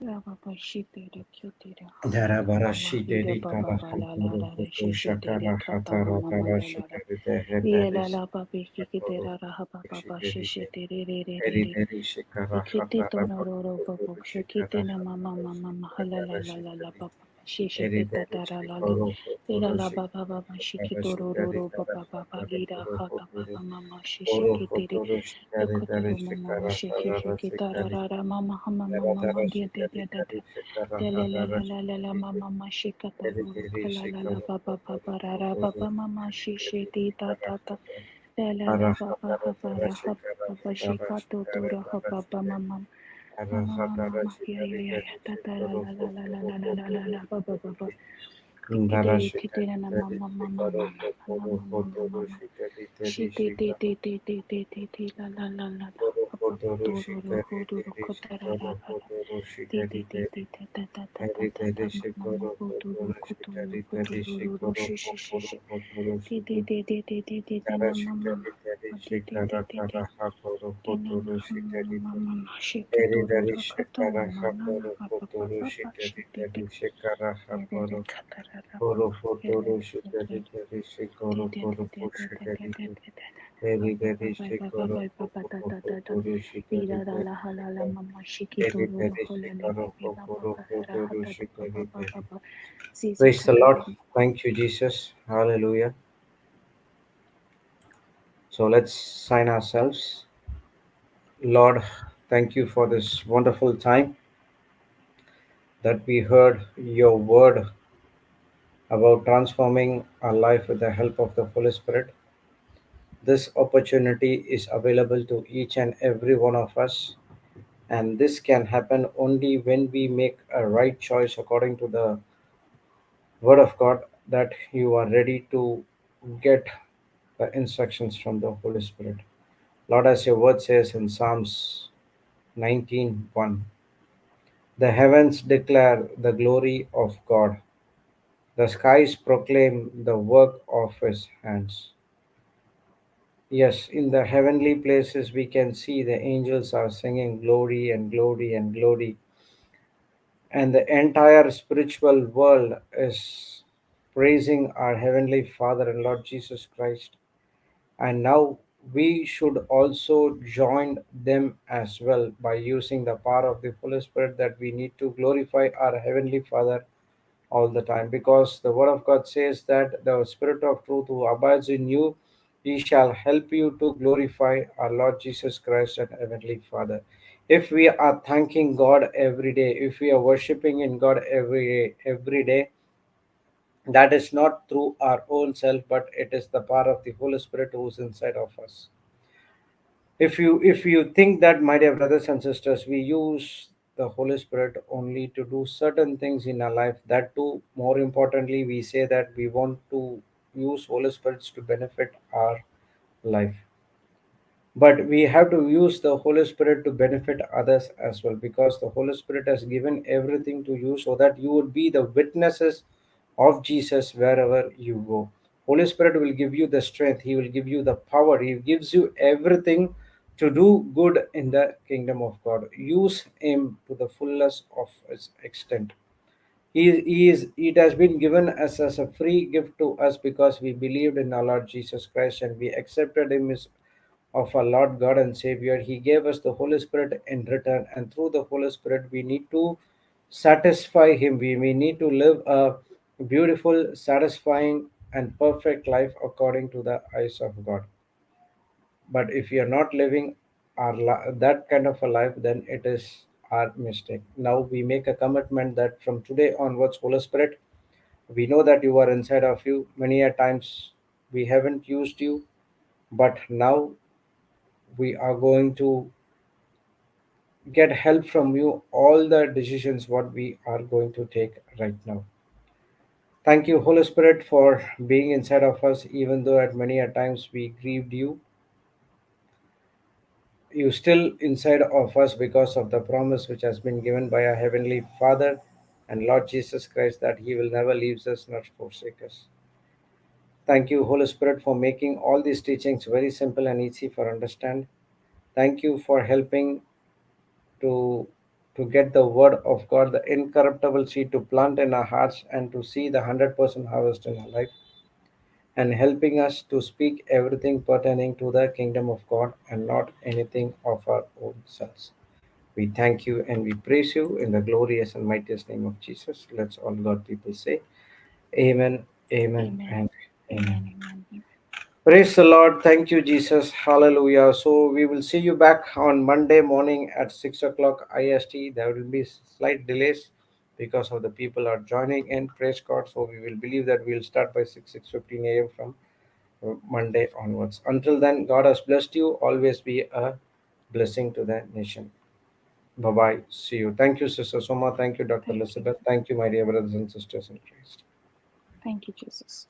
Baba Shitere Kyutere Dara Hapapa bara Mama Hira shiteri Baba kara Bala hatoro Lara koto Shishitere shakara Kata hatara Mama kara Mala shiteri dehe Viela deris La Papi hatoro Shikitera Rahapa Papa shiteri de Shishitere eri Riri deri shikara Ikiti hatara Tonororo koto Popo shikara Shikiti na Mama hatoro Mama Mahala La shikara La La La shiteri Papa eri Shishikita deri Tara Lali shikoro Ira koto La Baba shikara Baba hatara shiteri Shikitororo kara Papa Papa hatara Hira koro Hata koto Papa Mama koro Shishikitiri koto shikari deri Yokotoro Mama shikara hatara Shikitara shikari Mama Mama dara Mama dara Dia shikari deri shikara hatara La shiteri Mama eri Mashikatoro deri Kala La shikoro Baba koto Baba Rara koto Baba Mama Shishiti Tata La Baba Arahatara Habara Shikara Baba Hatara Shikato Shikara Tora Tara Baba Shikara Mama Arahatara Mama Shikari Dari Tata Shikaro Kotoro Kotoro Baba Baba Shikari Dara Titina Shikari Mama Dari Mama Shikaro Mama Kotoro Kotoro Mama Shikari Dari Shiti Shikaro La Kotoro Papa Kotoro Toro Shikari Hodoro Dari Kotara Shikaro Kotoro Ti Shikari Dari Dari ta Dari Mama Shikaro Kotoro Kotoro Shikari Dari Shikaro Kotoro Kotoro Shikari na Dara Mama Shikari Dari Ti Shikara Kara Hatoro Tina Kotoro Shikari Mama Shiki Eri dari Toro Kata shekara Mama haporo kotoro Papa shikari Shiti dari shekara haporo Katara koro kotoro shikari dari shekoro koro shikari eri dari shekoro koro kotoro shikari dari eri dari shekaro koro kotoro shikari dari. Praise the Lord. Thank you, Jesus. Hallelujah. So let's sign ourselves. Lord, thank you for this wonderful time that we heard your word about transforming our life with the help of the Holy Spirit. This opportunity is available to each and every one of us, and this can happen only when we make a right choice according to the Word of God, that you are ready to get the instructions from the Holy Spirit. Lord, as your word says in Psalms 19:1, the heavens declare the glory of God, the skies proclaim the work of his hands. Yes, in the heavenly places we can see the angels are singing glory and glory and glory, and the entire spiritual world is praising our Heavenly Father and Lord Jesus Christ. And now we should also join them as well by using the power of the Holy Spirit, that we need to glorify our Heavenly Father all the time, because the Word of God says that the Spirit of truth who abides in you, he shall help you to glorify our Lord Jesus Christ and Heavenly Father. If we are thanking God every day, if we are worshiping in God every day, that is not through our own self, but it is the power of the Holy Spirit who is inside of us. If you think that, my dear brothers and sisters, we use the Holy Spirit only to do certain things in our life, that too, more importantly, we say that we want to use Holy Spirits to benefit our life, but we have to use the Holy Spirit to benefit others as well, because the Holy Spirit has given everything to you so that you would be the witnesses of Jesus wherever you go. Holy Spirit will give you the strength, he will give you the power, he gives you everything to do good in the kingdom of God. Use him to the fullest of its extent. He is, it has been given us as a free gift to us, because we believed in our Lord Jesus Christ and we accepted him as of our Lord God and Savior. He gave us the Holy Spirit in return, and through the Holy Spirit, we need to satisfy Him. We need to live a beautiful, satisfying, and perfect life according to the eyes of God. But if we are not living that kind of a life, then it is our mistake. Now we make a commitment that from today onwards, Holy Spirit, we know that you are inside of you. Many a times we haven't used you, but now we are going to get help from you all the decisions what we are going to take right now. Thank you, Holy Spirit, for being inside of us, even though at many a times we grieved you. You still inside of us, because of the promise which has been given by our Heavenly Father and Lord Jesus Christ, that He will never leave us nor forsake us. Thank you, Holy Spirit, for making all these teachings very simple and easy for understand. Thank you for helping to to get the word of God, the incorruptible seed, to plant in our hearts and to see the 100% harvest in our life, and helping us to speak everything pertaining to the kingdom of God and not anything of our own selves. We thank you and we praise you in the glorious and mightiest name of Jesus. Let's all God people say, Amen, Amen, Amen. and Amen. Amen. Amen. Amen. Praise the Lord. Thank you, Jesus. Hallelujah. So we will see you back on Monday morning at 6 o'clock IST. There will be slight delays because of the people are joining in. Praise God. So we will believe that we'll start by 6:15 a.m. from Monday onwards. Until then, God has blessed you. Always be a blessing to the nation. Bye bye. See you. Thank you, Sister Soma. Thank you, Dr. Thank you. Elizabeth. Thank you, my dear brothers and sisters in Christ. Thank you, Jesus.